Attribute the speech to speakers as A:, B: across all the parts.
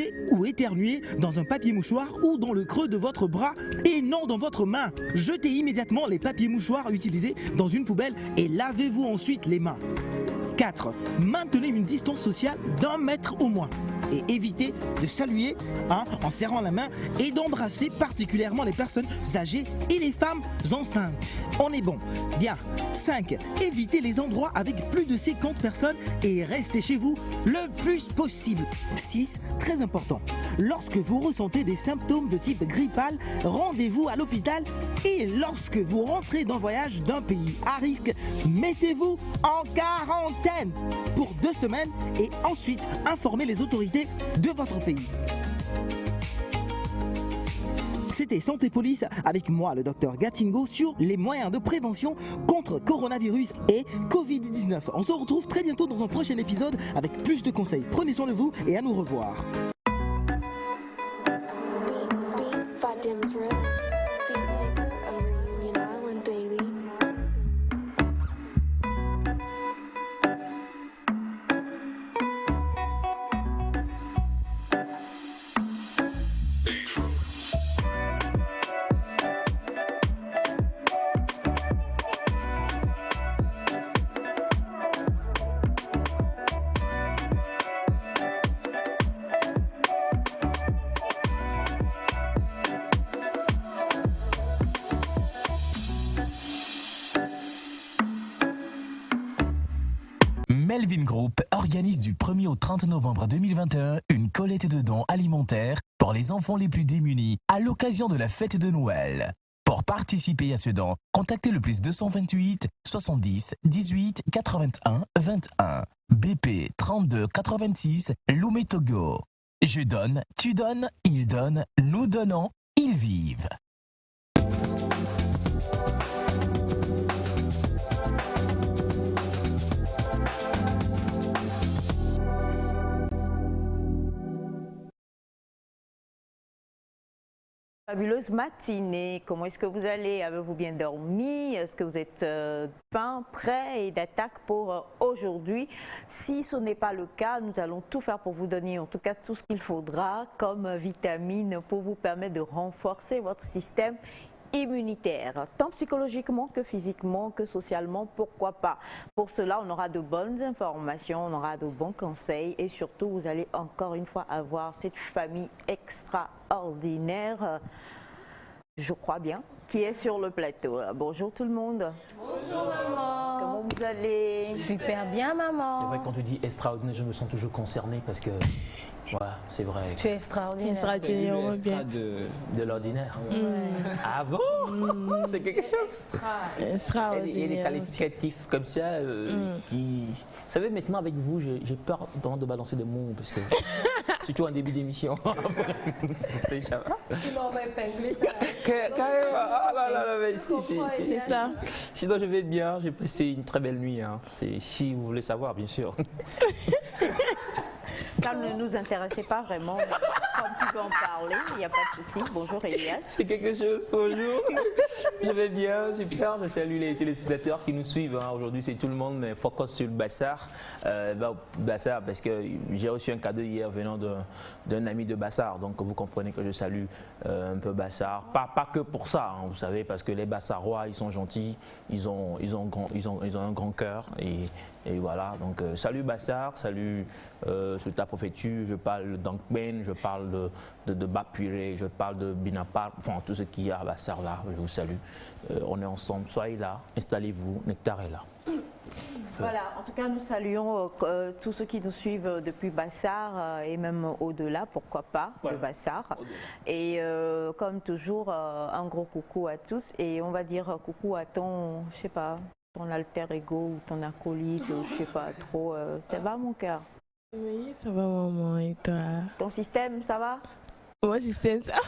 A: tousser ou éternuer dans un papier mouchoir ou dans le creux de votre bras et non dans votre main. Jetez immédiatement les papiers mouchoirs utilisés dans une poubelle et lavez-vous ensuite les mains. 4. Maintenez une distance sociale d'1 mètre au moins. Et évitez de saluer en serrant la main et d'embrasser particulièrement les personnes âgées et les femmes enceintes. On est bon. Bien. 5. Évitez les endroits avec plus de 50 personnes et restez chez vous le plus possible. 6. Très important. Lorsque vous ressentez des symptômes de type grippal, rendez-vous à l'hôpital et lorsque vous rentrez d'un voyage d'un pays à risque, mettez-vous en quarantaine pour 2 semaines et ensuite informez les autorités de votre pays. C'était Santé Police avec moi, le docteur Gatingo, sur les moyens de prévention contre coronavirus et Covid-19. On se retrouve très bientôt dans un prochain épisode avec plus de conseils. Prenez soin de vous et à nous revoir.
B: Melvin Group organise du 1er au 30 novembre 2021 une collecte de dons alimentaires pour les enfants les plus démunis à l'occasion de la fête de Noël. Pour participer à ce don, contactez le +228 70 18 81 21 BP 32 86 Lomé Togo. Je donne, tu donnes, ils donnent, nous donnons, ils vivent.
C: Fabuleuse matinée, comment est-ce que vous allez? Avez-vous bien dormi? Est-ce que vous êtes prêt et d'attaque pour aujourd'hui? Si ce n'est pas le cas, nous allons tout faire pour vous donner en tout cas tout ce qu'il faudra comme vitamines pour vous permettre de renforcer votre système immunitaire, tant psychologiquement que physiquement, que socialement, pourquoi pas. Pour cela, on aura de bonnes informations, on aura de bons conseils et surtout, vous allez encore une fois avoir cette famille extraordinaire, je crois bien, qui est sur le plateau. Bonjour tout le monde.
D: Bonjour maman.
C: Comment vous allez?
D: Super bien maman.
E: C'est vrai, quand tu dis extraordinaire, je me sens toujours concerné parce que, voilà, c'est vrai.
D: Tu es extraordinaire.
E: C'est extra de l'ordinaire. Ah bon? C'est quelque chose.
D: Extraordinaire.
E: Il y a des qualificatifs comme ça qui... Vous savez, maintenant avec vous, j'ai peur de balancer des mots parce que, surtout en début d'émission. C'est ça.
D: Tu m'as épinglé ça.
E: Carrément. Ah là là, mais
D: c'est ça.
E: Sinon, je vais bien. J'ai passé une très belle nuit. Hein. Si vous voulez savoir, bien sûr.
C: Ça ne nous intéressait pas vraiment. Comme tu peux en parler, il n'y a pas de souci. Bonjour Elias.
E: C'est quelque chose, bonjour. Je vais bien, super. Je salue les téléspectateurs qui nous suivent. Hein. Aujourd'hui, c'est tout le monde, mais focus sur le Bassar. Bassar, parce que j'ai reçu un cadeau hier venant d'un ami de Bassar. Donc, vous comprenez que je salue un peu Bassar. Pas que pour ça, hein, vous savez, parce que les Bassarois, ils sont gentils, ils ont un grand cœur. Et voilà, donc salut Bassar, salut sur ta préfecture, je parle d'Ankben, je parle de Bapuré, je parle de Binapar, enfin tout ce qu'il y a à Bassar là, je vous salue. On est ensemble, soyez là, installez-vous, Nectar est là.
C: Voilà, en tout cas nous saluons tous ceux qui nous suivent depuis Bassar et même au-delà, pourquoi pas, de Bassar. Et comme toujours, un gros coucou à tous et on va dire coucou à ton, je sais pas, ton alter ego ou ton acolyte, je sais pas trop, ça va mon cœur?
F: Oui, ça va maman, et toi?
C: Ton système, ça va?
F: Mon système, ça va.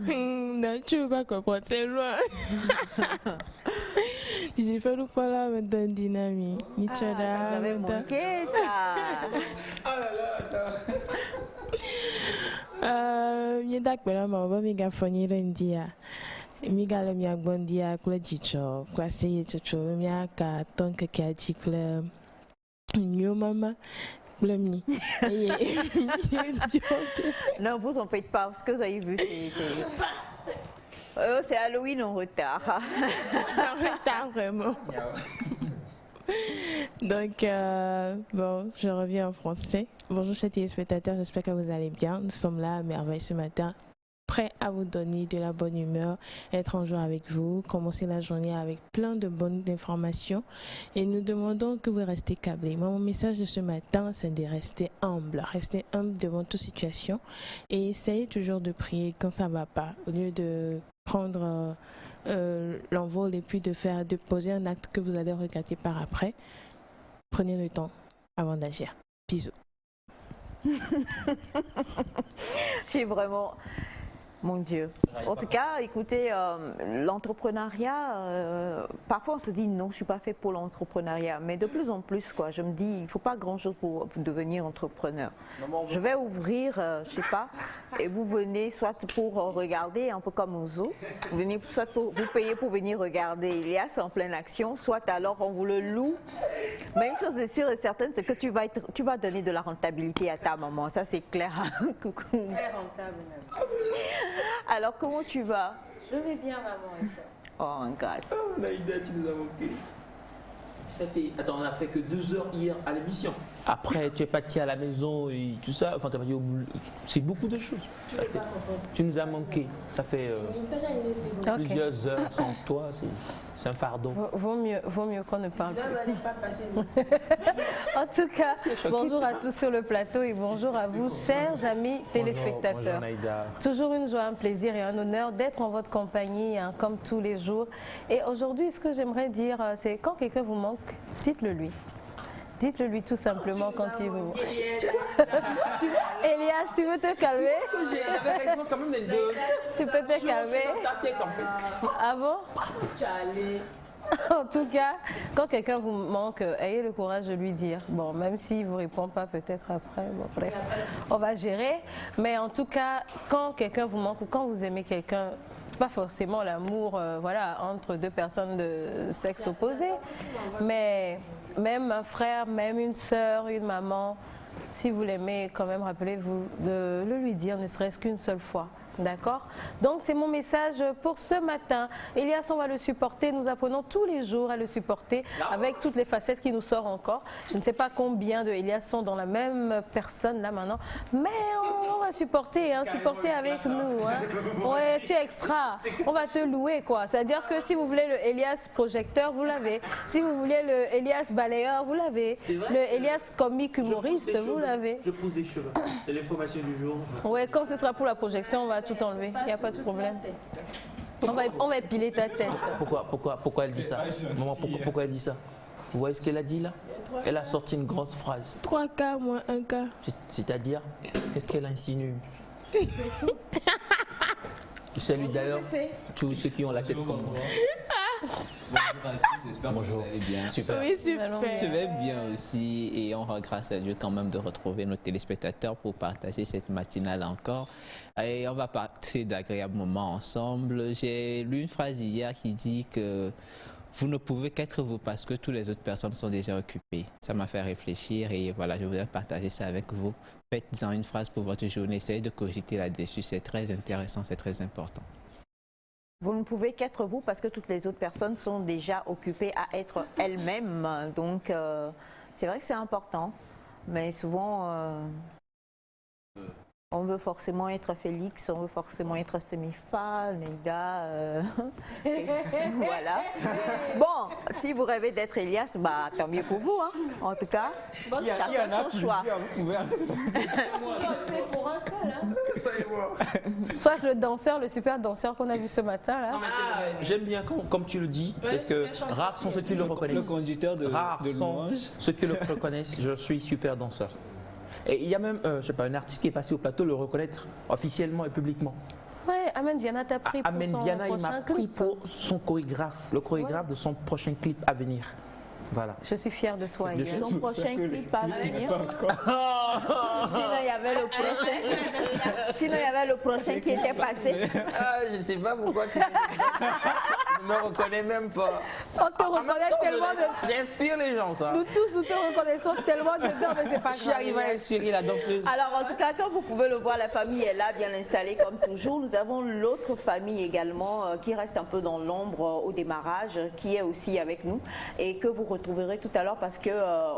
F: Non, tu veux pas comprendre, c'est loin. J'ai fait le quoi là, maintenant, dynamique.
C: J'avais manqué ça.
E: Oh là là,
F: Mie dak bela ma mi ga fonyi rendia. Mi ga le mi agbondi a kula jicho, kwa seye chocho mi aka tonka kia jikle Yo mama, blemi.
C: Non, vous en faites pas. Ce que vous avez vu, c'est Halloween en retard.
F: En retard, vraiment. Donc, bon, je reviens en français. Bonjour, chers téléspectateurs, j'espère que vous allez bien. Nous sommes là à merveille ce matin, prêts à vous donner de la bonne humeur, être en joie avec vous, commencer la journée avec plein de bonnes informations. Et nous demandons que vous restez câblés. Moi, mon message de ce matin, c'est de rester humble devant toute situation et essayez toujours de prier quand ça ne va pas, au lieu de prendre l'envol et puis de poser un acte que vous allez regretter par après. Prenez le temps avant d'agir. Bisous.
C: C'est vraiment... Mon Dieu. En tout cas, écoutez, l'entrepreneuriat, parfois on se dit non, je ne suis pas fait pour l'entrepreneuriat. Mais de plus en plus, quoi, je me dis, il ne faut pas grand-chose pour devenir entrepreneur. Je vais ouvrir, je ne sais pas, et vous venez soit pour regarder, un peu comme au zoo, vous venez soit pour vous payer pour venir regarder Elias en pleine action, soit alors on vous le loue. Mais une chose est sûre et certaine, c'est que tu vas donner de la rentabilité à ta maman. Ça, c'est clair. Coucou.
G: Très rentable, même.
C: Alors, comment tu vas?
G: Je vais bien, maman, et toi?
C: Oh, grâce.
E: Oh, Naïda, tu nous as manqué. Ça fait... Attends, on a fait que 2 heures hier à l'émission. Après, tu es parti à la maison et tout ça. Enfin, tu es parti au boulot. C'est beaucoup de choses. Tu nous as manqué. Ça fait plusieurs heures sans toi. C'est un fardeau.
G: Vaut mieux qu'on ne parle plus. En tout cas, bonjour à tous sur le plateau et bonjour à vous, chers amis téléspectateurs.
E: Bonjour,
G: toujours une joie, un plaisir et un honneur d'être en votre compagnie, hein, comme tous les jours. Et aujourd'hui, ce que j'aimerais dire, c'est quand quelqu'un vous manque, dites-le lui. Dites-le lui tout simplement quand il vous... Elias, tu veux te calmer?
E: J'avais raison quand même de...
G: Tu peux te calmer?
E: Dans ta tête, en fait.
G: Ah bon? En tout cas, quand quelqu'un vous manque, ayez le courage de lui dire. Bon, même s'il ne vous répond pas peut-être après, bon, bref, on va gérer. Mais en tout cas, quand quelqu'un vous manque ou quand vous aimez quelqu'un, pas forcément l'amour voilà, entre deux personnes de sexe opposé, mais même un frère, même une sœur, une maman, si vous l'aimez, quand même, rappelez-vous de le lui dire, ne serait-ce qu'une seule fois. D'accord? Donc c'est mon message pour ce matin. Elias, on va le supporter. Nous apprenons tous les jours à le supporter avec toutes les facettes qui nous sortent encore. Je ne sais pas combien de Elias sont dans la même personne là maintenant. Mais on va supporter, hein, supporter avec nous. Hein. Ouais, tu es extra. On va te louer quoi. C'est-à-dire que si vous voulez le Elias projecteur, vous l'avez. Si vous voulez le Elias balayeur, vous l'avez. Le Elias comique humoriste, vous l'avez.
E: Je pousse des cheveux. C'est l'information du jour.
G: Ouais, quand ce sera pour la projection, on va tout enlever, il n'y a pas de problème. On va épiler ta tête.
E: Pourquoi elle dit ça? Maman, pourquoi elle dit ça? Vous voyez ce qu'elle a dit là? Elle a sorti une grosse phrase.
F: 3 cas moins 1 cas.
E: C'est-à-dire, qu'est-ce qu'elle insinue? Je salue d'ailleurs tous ceux qui ont la tête comme moi.
H: Bonjour à tous, j'espère que vous allez bien.
E: Super.
F: Oui, super.
H: Je vais bien aussi et on rend grâce à Dieu quand même de retrouver nos téléspectateurs pour partager cette matinale encore. Et on va passer d'agréables moments ensemble. J'ai lu une phrase hier qui dit que vous ne pouvez qu'être vous parce que toutes les autres personnes sont déjà occupées. Ça m'a fait réfléchir et voilà, je voudrais partager ça avec vous. Faites-en une phrase pour votre journée, essayez de cogiter là-dessus, c'est très intéressant, c'est très important.
C: Vous ne pouvez qu'être vous parce que toutes les autres personnes sont déjà occupées à être elles-mêmes. Donc, c'est vrai que c'est important. Mais souvent, on veut forcément être Félix, on veut forcément être Semifa, Neida. Voilà. Bon, si vous rêvez d'être Elias, bah, tant mieux pour vous. Hein. En tout cas, chacun son choix.
G: Soit le danseur, le super danseur qu'on a vu ce matin là.
E: J'aime bien comme tu le dis, parce que rares sont ceux qui le reconnaissent.
H: Le conducteur de
E: sont ceux qui le reconnaissent. Je suis super danseur. Et il y a même, je sais pas, un artiste qui est passé au plateau le reconnaître officiellement et publiquement.
G: Ouais, Amen Viana t'a pris pour son
E: Viana, il
G: prochain
E: m'a pris
G: clip.
E: pour son chorégraphe, le chorégraphe de son prochain clip à venir. Voilà.
G: Je suis fière de toi, Elias.
C: Son prochain clip à venir. Sinon, il y avait le prochain. Sinon, il y avait le prochain qui était passé.
E: Je ne sais pas pourquoi tu Je me reconnais même pas.
G: On te reconnaît tellement de...
E: J'inspire les gens, ça.
G: Nous tous, nous te reconnaissons tellement dedans, mais c'est pas grave.
E: J'arrive à inspirer la danseuse.
C: Alors en tout cas, comme vous pouvez le voir, la famille est là, bien installée comme toujours. Nous avons l'autre famille également qui reste un peu dans l'ombre au démarrage, qui est aussi avec nous et que vous retrouverez tout à l'heure parce que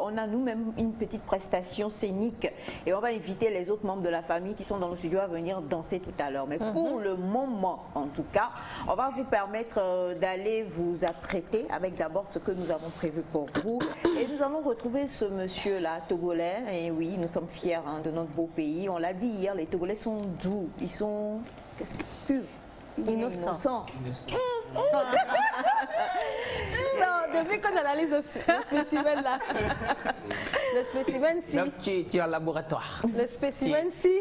C: on a nous-mêmes une petite prestation scénique et on va inviter les autres membres de la famille qui sont dans le studio à venir danser tout à l'heure. Mais pour le moment, en tout cas, on va vous permettre d'aller vous apprêter avec d'abord ce que nous avons prévu pour vous. Et nous allons retrouver ce monsieur-là, togolais. Et oui, nous sommes fiers de notre beau pays. On l'a dit hier, les Togolais sont doux. Ils sont purs. Innocents.
G: Non, depuis que j'analyse le spécimen là, le spécimen-ci.
E: Donc tu es en laboratoire.
G: Le spécimen-ci.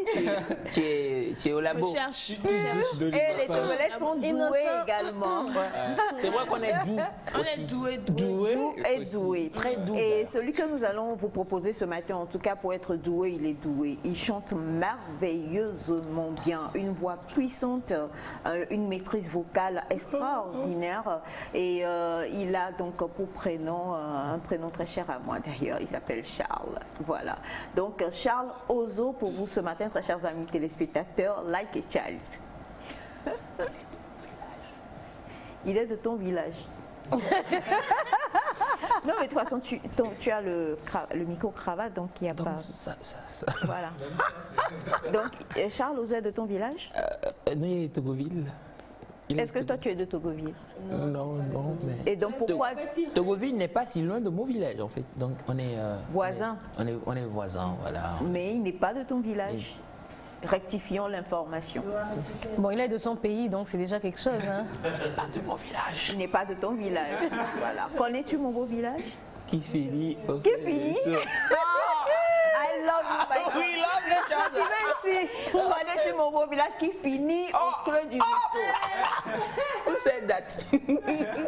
E: Tu es au labo.
F: Je cherche.
C: Et les Togolais sont doués
G: Innocents.
C: également.
E: C'est vrai qu'on est doux.
F: On est doué.
C: Doux et doué.
E: Très doux.
C: Et celui que nous allons vous proposer ce matin, en tout cas pour être doué, il est doué. Il chante merveilleusement bien, une voix puissante, une maîtrise vocale extraordinaire. Et il a donc pour prénom, un prénom très cher à moi d'ailleurs, il s'appelle Charles. Voilà. Donc Charles Ozo pour vous ce matin, très chers amis téléspectateurs, Like a Child. Il est de ton village. Non mais de toute façon tu as le micro-cravate donc il n'y a
E: Donc,
C: pas...
E: ça.
C: Voilà. Donc Charles Ozo est de ton village?
E: Non, il est de Togoville.
C: Est-ce que toi tu es de Togoville?
E: Non, mais...
C: Et donc pourquoi...
E: Togoville n'est pas si loin de mon village en fait. Donc on est...
C: Voisins.
E: On est voisins, voilà.
C: Mais il n'est pas de ton village. Rectifions l'information.
G: Bon, il est de son pays, donc c'est déjà quelque chose. Hein.
E: Pas de mon village.
C: Il n'est pas de ton village. Voilà. Connais-tu mon beau village?
E: Qui finit au
C: Qui finit? I love you, my
E: Oh, we love each other.
C: Merci. Connais-tu mon beau village qui finit au creux du micro?
E: Who said that?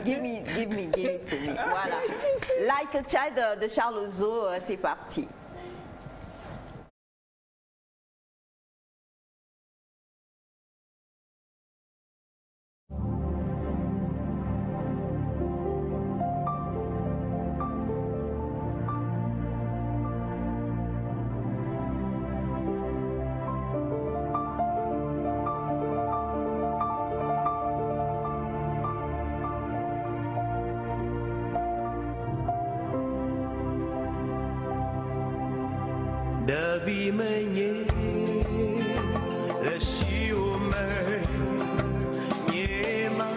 C: Give it to me. Voilà. Like a Child de Charles Ozo, c'est parti.
I: Davi menye le shiume nyema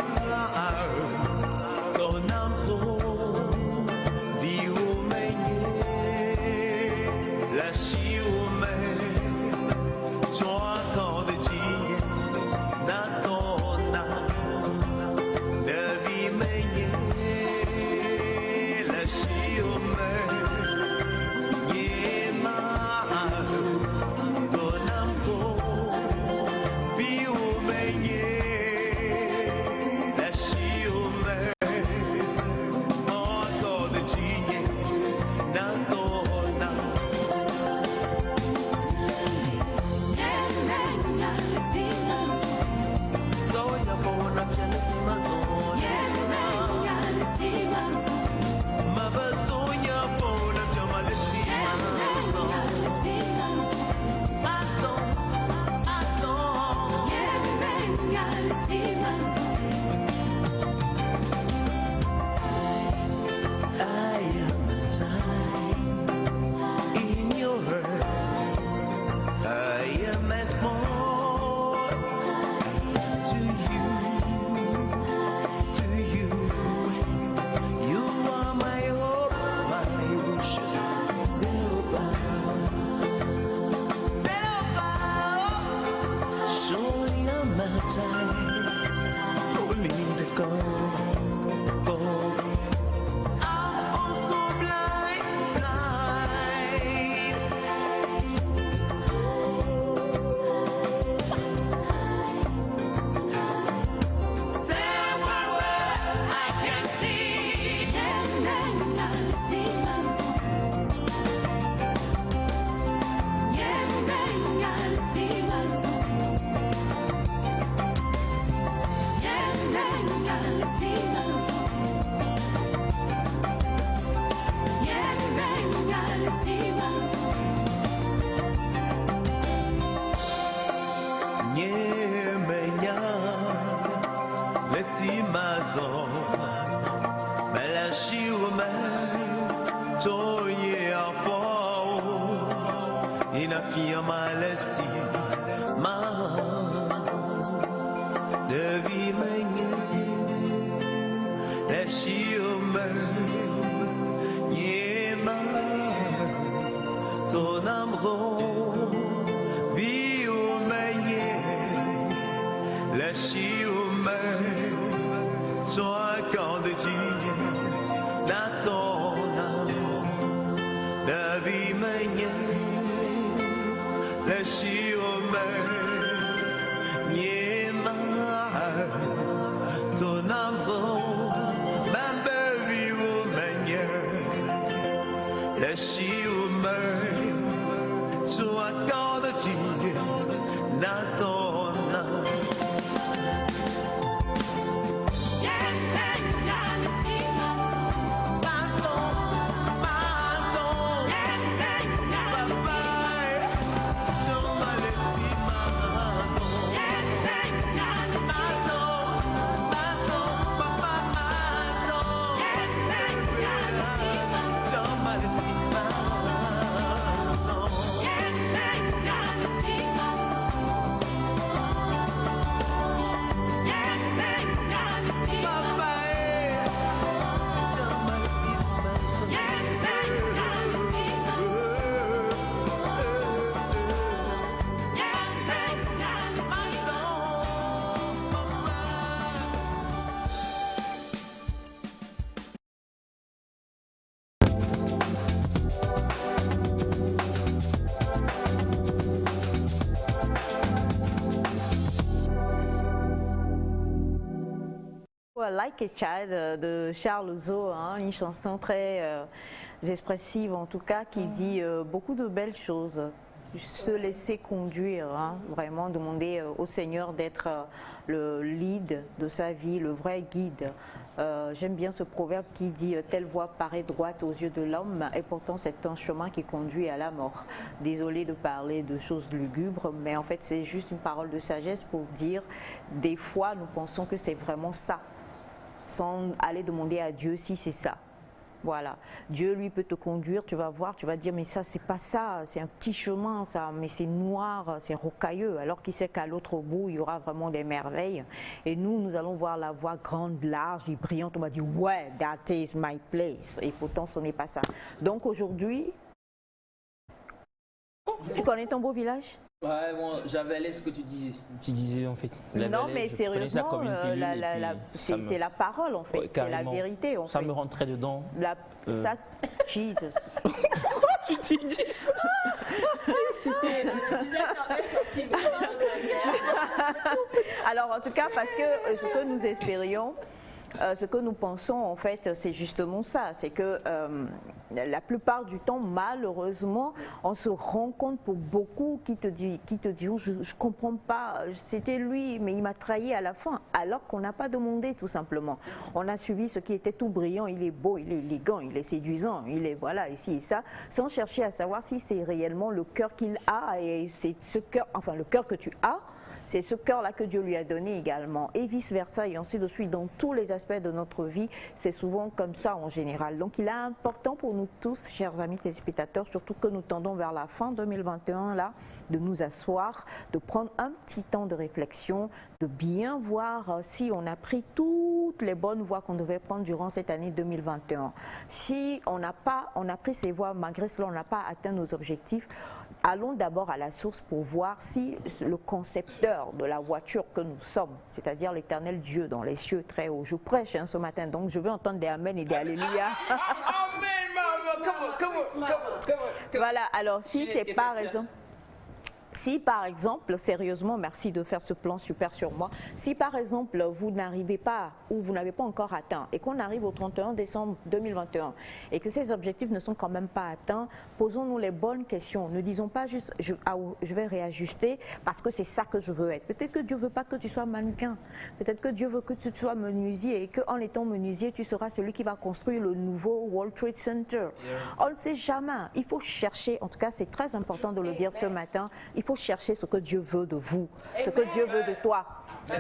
I: konamtro viu menye la shiume soa de jinye natona Davi menye la shiume Nyemenya lesi mazon bela shiume toye afo inafia malesi ma devi menye leshiume nyema ton amro la chiume soa quand de digne la tona la vie menia la chiume niema ton amro mambe vivo menia la chiume soa quand de digne la tona.
C: Like a Child de Charles Ozo, hein, une chanson très expressive en tout cas qui dit beaucoup de belles choses. Se laisser conduire, hein, vraiment demander au Seigneur d'être le lead de sa vie, le vrai guide. J'aime bien ce proverbe qui dit « Telle voie paraît droite aux yeux de l'homme et pourtant c'est un chemin qui conduit à la mort ». Désolée de parler de choses lugubres, mais en fait c'est juste une parole de sagesse pour dire des fois nous pensons que c'est vraiment ça, sans aller demander à Dieu si c'est ça. Voilà, Dieu lui peut te conduire, tu vas voir, tu vas dire mais ça c'est pas ça, c'est un petit chemin ça, mais c'est noir, c'est rocailleux, alors qu'il sait qu'à l'autre bout il y aura vraiment des merveilles. Et nous allons voir la voie grande, large et brillante, on va dire ouais, that is my place, et pourtant ce n'est pas ça. Donc aujourd'hui, tu connais ton beau village?
E: Ouais, bon, j'avalais ce que tu disais. Tu disais en fait.
C: Non, mais sérieusement, c'est la parole en fait, ouais, c'est la vérité.
E: Ça me rentrait dedans.
C: Ça, Jesus.
E: Pourquoi tu dis Jesus?
D: C'était
C: Alors en tout cas, parce que ce que nous espérions, ce que nous pensons en fait, c'est justement ça, c'est que la plupart du temps, malheureusement, on se rend compte pour beaucoup qui te disent je comprends pas, c'était lui, mais il m'a trahi à la fin, alors qu'on n'a pas demandé tout simplement. On a suivi ce qui était tout brillant, il est beau, il est élégant, il est séduisant, il est voilà, ici et ça, sans chercher à savoir si c'est réellement le cœur qu'il a, et c'est ce cœur, enfin le cœur que tu as, c'est ce cœur-là que Dieu lui a donné également, et vice-versa, et ainsi de suite. Dans tous les aspects de notre vie, c'est souvent comme ça en général. Donc il est important pour nous tous, chers amis téléspectateurs, surtout que nous tendons vers la fin 2021, là, de nous asseoir, de prendre un petit temps de réflexion, de bien voir si on a pris toutes les bonnes voies qu'on devait prendre durant cette année 2021. Si on a pris ces voies, malgré cela, on n'a pas atteint nos objectifs, allons d'abord à la source pour voir si le concepteur de la voiture que nous sommes, c'est-à-dire l'éternel Dieu dans les cieux très hauts. Je prêche ce matin, donc je veux entendre des amen et des alléluia. Voilà, alors si c'est pas raison... Si par exemple, sérieusement, merci de faire ce plan super sur moi, si par exemple vous n'arrivez pas ou vous n'avez pas encore atteint et qu'on arrive au 31 décembre 2021 et que ces objectifs ne sont quand même pas atteints, posons-nous les bonnes questions. Ne disons pas juste je vais réajuster parce que c'est ça que je veux être. Peut-être que Dieu ne veut pas que tu sois mannequin, peut-être que Dieu veut que tu sois menuisier et qu'en étant menuisier, tu seras celui qui va construire le nouveau World Trade Center. On ne sait jamais. Il faut chercher, en tout cas c'est très important de le dire ce matin, il faut chercher ce que Dieu veut de vous, ce que Dieu veut de toi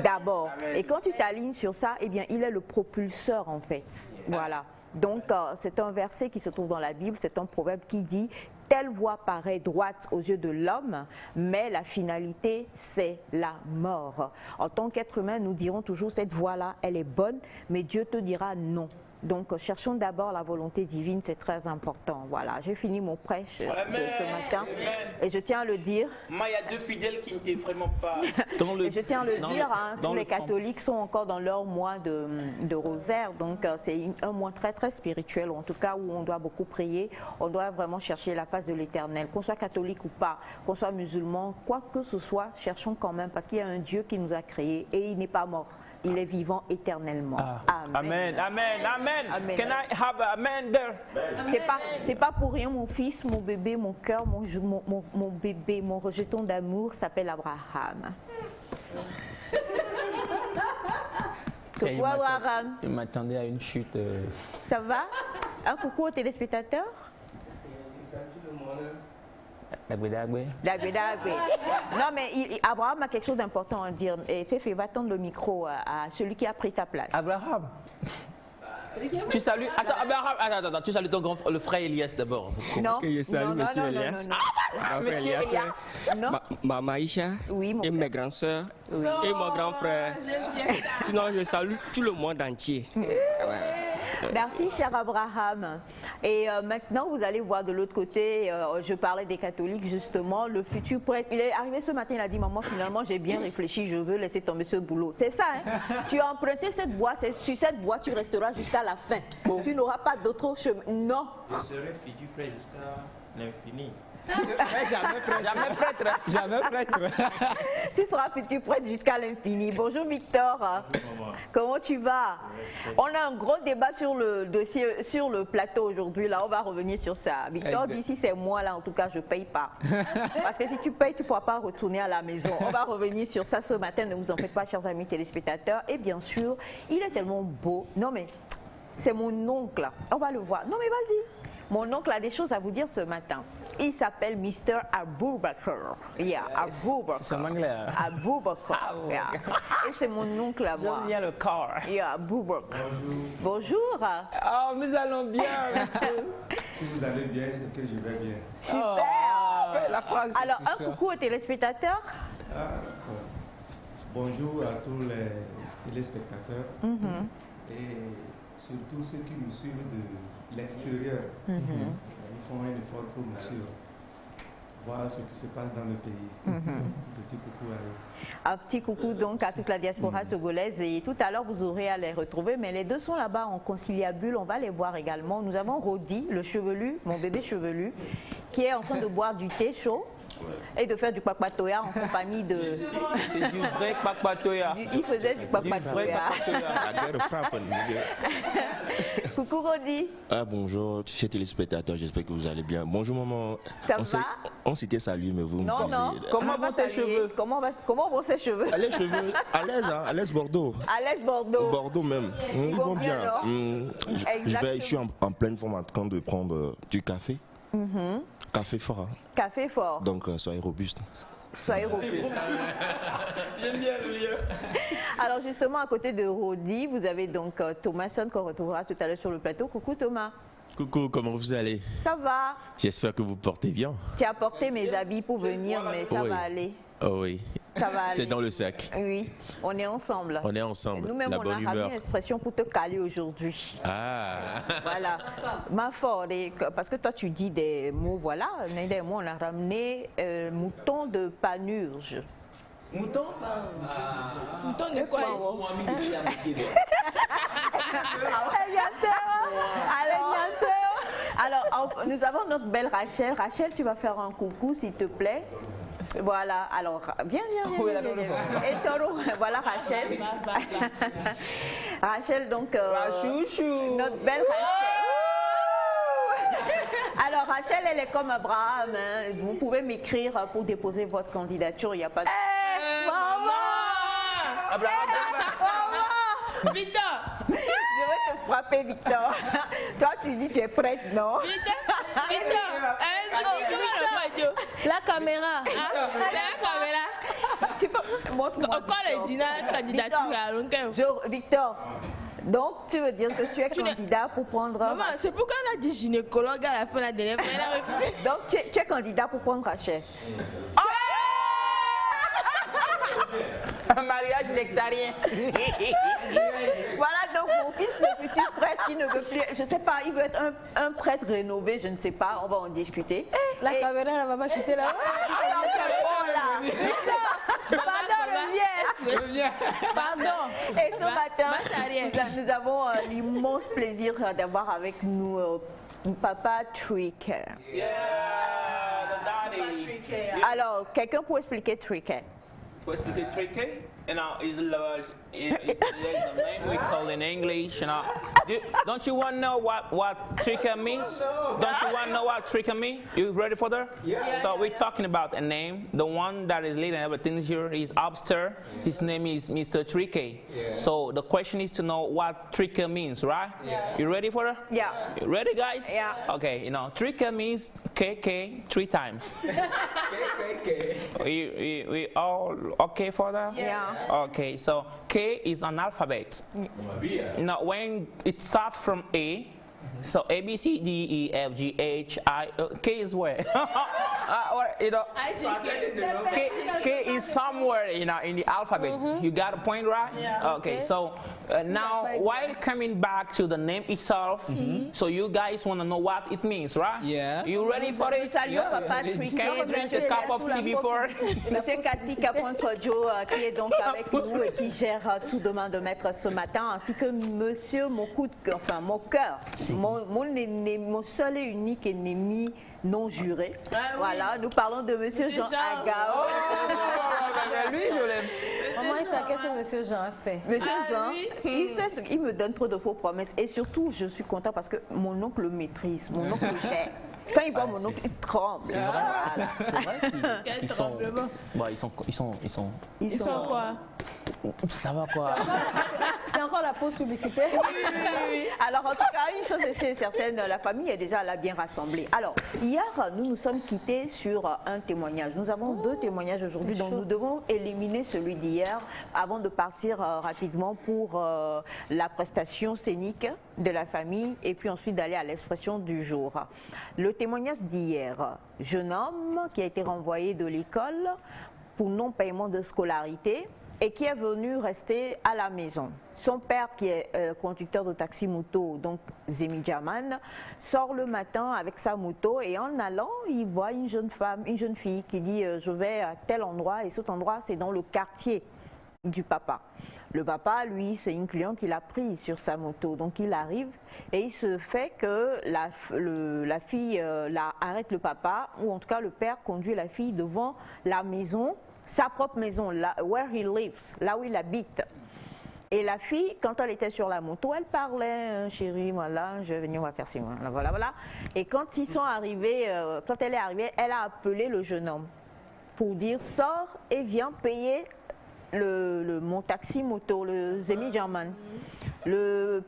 C: d'abord. Et quand tu t'alignes sur ça, eh bien, il est le propulseur en fait. Voilà. Donc, c'est un verset qui se trouve dans la Bible, c'est un proverbe qui dit « Telle voie paraît droite aux yeux de l'homme, mais la finalité, c'est la mort. » En tant qu'être humain, nous dirons toujours « Cette voie-là, elle est bonne, mais Dieu te dira non. » Donc, cherchons d'abord la volonté divine, c'est très important. Voilà, j'ai fini mon prêche de ce matin. Et je tiens à le dire.
E: Moi, il y a deux fidèles qui n'étaient vraiment pas...
C: Et je tiens à le dire, tous les catholiques sont encore dans leur mois de rosaire. Donc, c'est un mois très, très spirituel, en tout cas, où on doit beaucoup prier. On doit vraiment chercher la face de l'Éternel. Qu'on soit catholique ou pas, qu'on soit musulman, quoi que ce soit, cherchons quand même, parce qu'il y a un Dieu qui nous a créés et il n'est pas mort. Il est vivant éternellement.
E: Amen. Amen. Amen. Amen. Can I have an amen there?
C: C'est pas pour rien, mon fils, mon bébé, mon cœur, mon bébé, mon rejeton d'amour s'appelle Abraham. Coucou Abraham.
E: Je m'attendais à une chute.
C: Ça va? Un coucou aux téléspectateurs? Non mais Abraham a quelque chose d'important à dire. Et Féfé, va tendre le micro à celui qui a pris ta place.
E: Abraham. Tu salues. Attends, Abraham. Attends, tu salues ton grand frère, le frère Elias d'abord.
C: Non.
J: Je salue monsieur Elias.
C: Monsieur Elias.
J: Ma Maïcha et mes grandes sœurs et mon grand frère. Sinon, je salue tout le monde entier.
C: Merci, cher Abraham. Et maintenant, vous allez voir de l'autre côté, je parlais des catholiques, justement, le futur prêtre. Il est arrivé ce matin, il a dit, maman, finalement, j'ai bien réfléchi, je veux laisser tomber ce boulot. C'est ça, hein? Tu as emprunté cette voie, c'est sur cette voie, tu resteras jusqu'à la fin. Bon. Tu n'auras pas d'autre chemin. Non.
J: Je serai futur prêtre jusqu'à l'infini.
E: Jamais prêtre.
J: Jamais prêtre.
C: Tu seras futur prêtre jusqu'à l'infini. Bonjour Victor. Comment tu vas? On a un gros débat sur le dossier, sur le plateau aujourd'hui. Là, on va revenir sur ça. Victor dit si c'est moi là, en tout cas, je paye pas. Parce que si tu payes, tu ne pourras pas retourner à la maison. On va revenir sur ça ce matin. Ne vous en faites pas, chers amis téléspectateurs. Et bien sûr, il est tellement beau. Non mais, c'est mon oncle. On va le voir. Non mais vas-y. Mon oncle a des choses à vous dire ce matin. Il s'appelle Mr. Aboubakar. Yeah, Aboubakar.
E: C'est en anglais.
C: Aboubakar. Yeah. Et c'est mon oncle à moi.
E: J'aime bien le corps.
C: Yeah, Aboubakar. Bonjour.
E: Oh, nous allons bien.
K: Si vous allez bien, c'est que je vais bien.
C: Super.
E: La phrase.
C: Alors, un coucou aux téléspectateurs.
K: Bonjour à tous les téléspectateurs et surtout ceux qui nous suivent de l'extérieur. Ils font un effort pour nous suivre, voir ce qui se passe dans le pays. Petit coucou à eux.
C: Un petit coucou donc à toute la diaspora togolaise et tout à l'heure vous aurez à les retrouver, mais les deux sont là-bas en conciliabule, on va les voir également. Nous avons Rodi, le chevelu, mon bébé chevelu, qui est en train de boire du thé chaud et de faire du kpakpatoya en compagnie de...
E: C'est du vrai kpakpatoya.
C: Il faisait du kpakpatoya.
J: La guerre frappe.
C: Coucou Rodi.
J: Bonjour, chers téléspectateurs, j'espère que vous allez bien. Bonjour maman.
C: Ça va?
J: On s'était salué, mais vous me
C: Non, non.
E: Comment vont tes cheveux?
C: Comment vont ses cheveux?
J: Les cheveux, à l'aise, hein, à l'aise Bordeaux.
C: À l'aise Bordeaux.
J: Bordeaux même. Ils vont bien. Je suis en pleine forme en train de prendre du café. Café fort. Hein.
C: Café fort.
J: Donc soyez robuste.
C: Soyez robuste.
E: J'aime bien le lieu.
C: Alors justement, à côté de Rodi, vous avez donc Thomason qu'on retrouvera tout à l'heure sur le plateau. Coucou Thomas.
L: Coucou, comment vous allez?
C: Ça va.
L: J'espère que vous portez bien.
C: Tu as porté mes habits pour venir, mais ça va aller.
L: Oh oui.
C: Ça va aller.
L: C'est dans le sac.
C: Oui, on est ensemble.
L: On est ensemble.
C: Nous-mêmes,
L: la
C: on
L: bonne
C: a ramené
L: humeur.
C: une expression pour te caler aujourd'hui.
L: Ah.
C: Voilà. Ma forte, parce que toi, tu dis des mots, voilà. Mais des mots, on a ramené mouton de Panurge.
E: Mouton?
C: Mouton de quoi? Alors, nous avons notre belle Rachel. Rachel, tu vas faire un coucou, s'il te plaît. Voilà, alors, viens. Et Toro, voilà Rachel. Rachel, donc, notre belle Rachel. Alors, Rachel, elle est comme Abraham. Hein. Vous pouvez m'écrire pour déposer votre candidature, il n'y a pas de...
F: Abraham! Victor!
C: Je vais te frapper, Victor. Toi, tu dis tu es prête, non?
F: Victor! La caméra! La caméra!
C: Tu peux...
F: Encore le dîner candidature à
C: Victor, donc tu veux dire que tu es candidat pour prendre...
F: Maman, c'est pourquoi on a dit gynécologue à la fin de la dernière fois, elle a refusé.
C: Donc tu es candidat pour prendre Rachel.
D: Un mariage nectarien.
C: Voilà donc mon fils, le petit prêtre qui ne veut plus, je sais pas, il veut être un prêtre rénové, je ne sais pas, on va en discuter.
G: La caméra, elle va pas quitter là.
C: Pardon, reviens. Pardon. Et ce matin, nous avons l'immense plaisir d'avoir avec nous Papa Trickey. Alors, quelqu'un peut expliquer Trickey?
E: Tricky, you know, is the name we call in English. You know, don't you want to know what tricky means? Don't you want to know what tricky means? You ready for that? Yeah. So we're talking about a name. The one that is leading everything here is Obster. His name is Mr. Tricky. Yeah. So the question is to know what tricky means, right? Yeah. You ready for that?
C: Yeah.
E: You ready, guys?
C: Yeah.
E: Okay. You know, tricky means KK 3 times. We all okay for that?
C: Yeah.
E: Okay, so K is an alphabet. Now, when it starts from A, so A, B, C, D, E, F, G, H, I, K is where? Or, you know, K is somewhere, you know, in the alphabet. You got a point, right?
C: Yeah.
E: Okay, so now while coming back to the name itself, so you guys want to know what it means, right?
H: Yeah.
E: You ready for it?
C: Can you drink a cup of tea before? Monsieur Cathy Capon-Kodjo, qui est donc avec nous et qui gère tout demain de maître ce matin, ainsi que Monsieur mon cœur, mon seul et unique ennemi non juré. Voilà, nous parlons de Monsieur Jean Agao.
E: Lui, je l'aime.
G: Maman, il sait qu'est-ce que Monsieur Jean a fait.
C: Monsieur Jean, il me donne trop de faux promesses. Et surtout, je suis content parce que mon oncle le maîtrise, mon oncle le fait. Quand il voit mon oncle, il tremble.
E: C'est vrai.
C: Voilà.
E: C'est vrai qu'ils sont...
F: Ils sont quoi?
E: Ça va quoi?
G: C'est encore la pause publicitaire.
C: Oui. Alors en tout cas, une chose est certaine, la famille est déjà là bien rassemblée. Alors, hier, nous nous sommes quittés sur un témoignage. Nous avons 2 témoignages aujourd'hui, donc nous devons éliminer celui d'hier avant de partir rapidement pour la prestation scénique de la famille et puis ensuite d'aller à l'expression du jour. Le témoignage d'hier, jeune homme qui a été renvoyé de l'école pour non-paiement de scolarité et qui est venu rester à la maison. Son père, qui est conducteur de taxi-moto, donc Zemi Jaman, sort le matin avec sa moto et en allant, il voit une jeune fille qui dit « je vais à tel endroit » et cet endroit, c'est dans le quartier du papa. Le papa, lui, c'est une cliente qu'il a prise sur sa moto. Donc il arrive et il se fait que la fille arrête le papa, ou en tout cas le père conduit la fille devant la maison, sa propre maison, là, where he lives, là où il habite. Et la fille, quand elle était sur la moto, elle parlait, chérie, voilà, je vais venir, on va faire ci, voilà, voilà. Et quand ils sont arrivés, quand elle est arrivée, elle a appelé le jeune homme pour dire, sors et viens payer mon taxi moto, le Zemi German. Le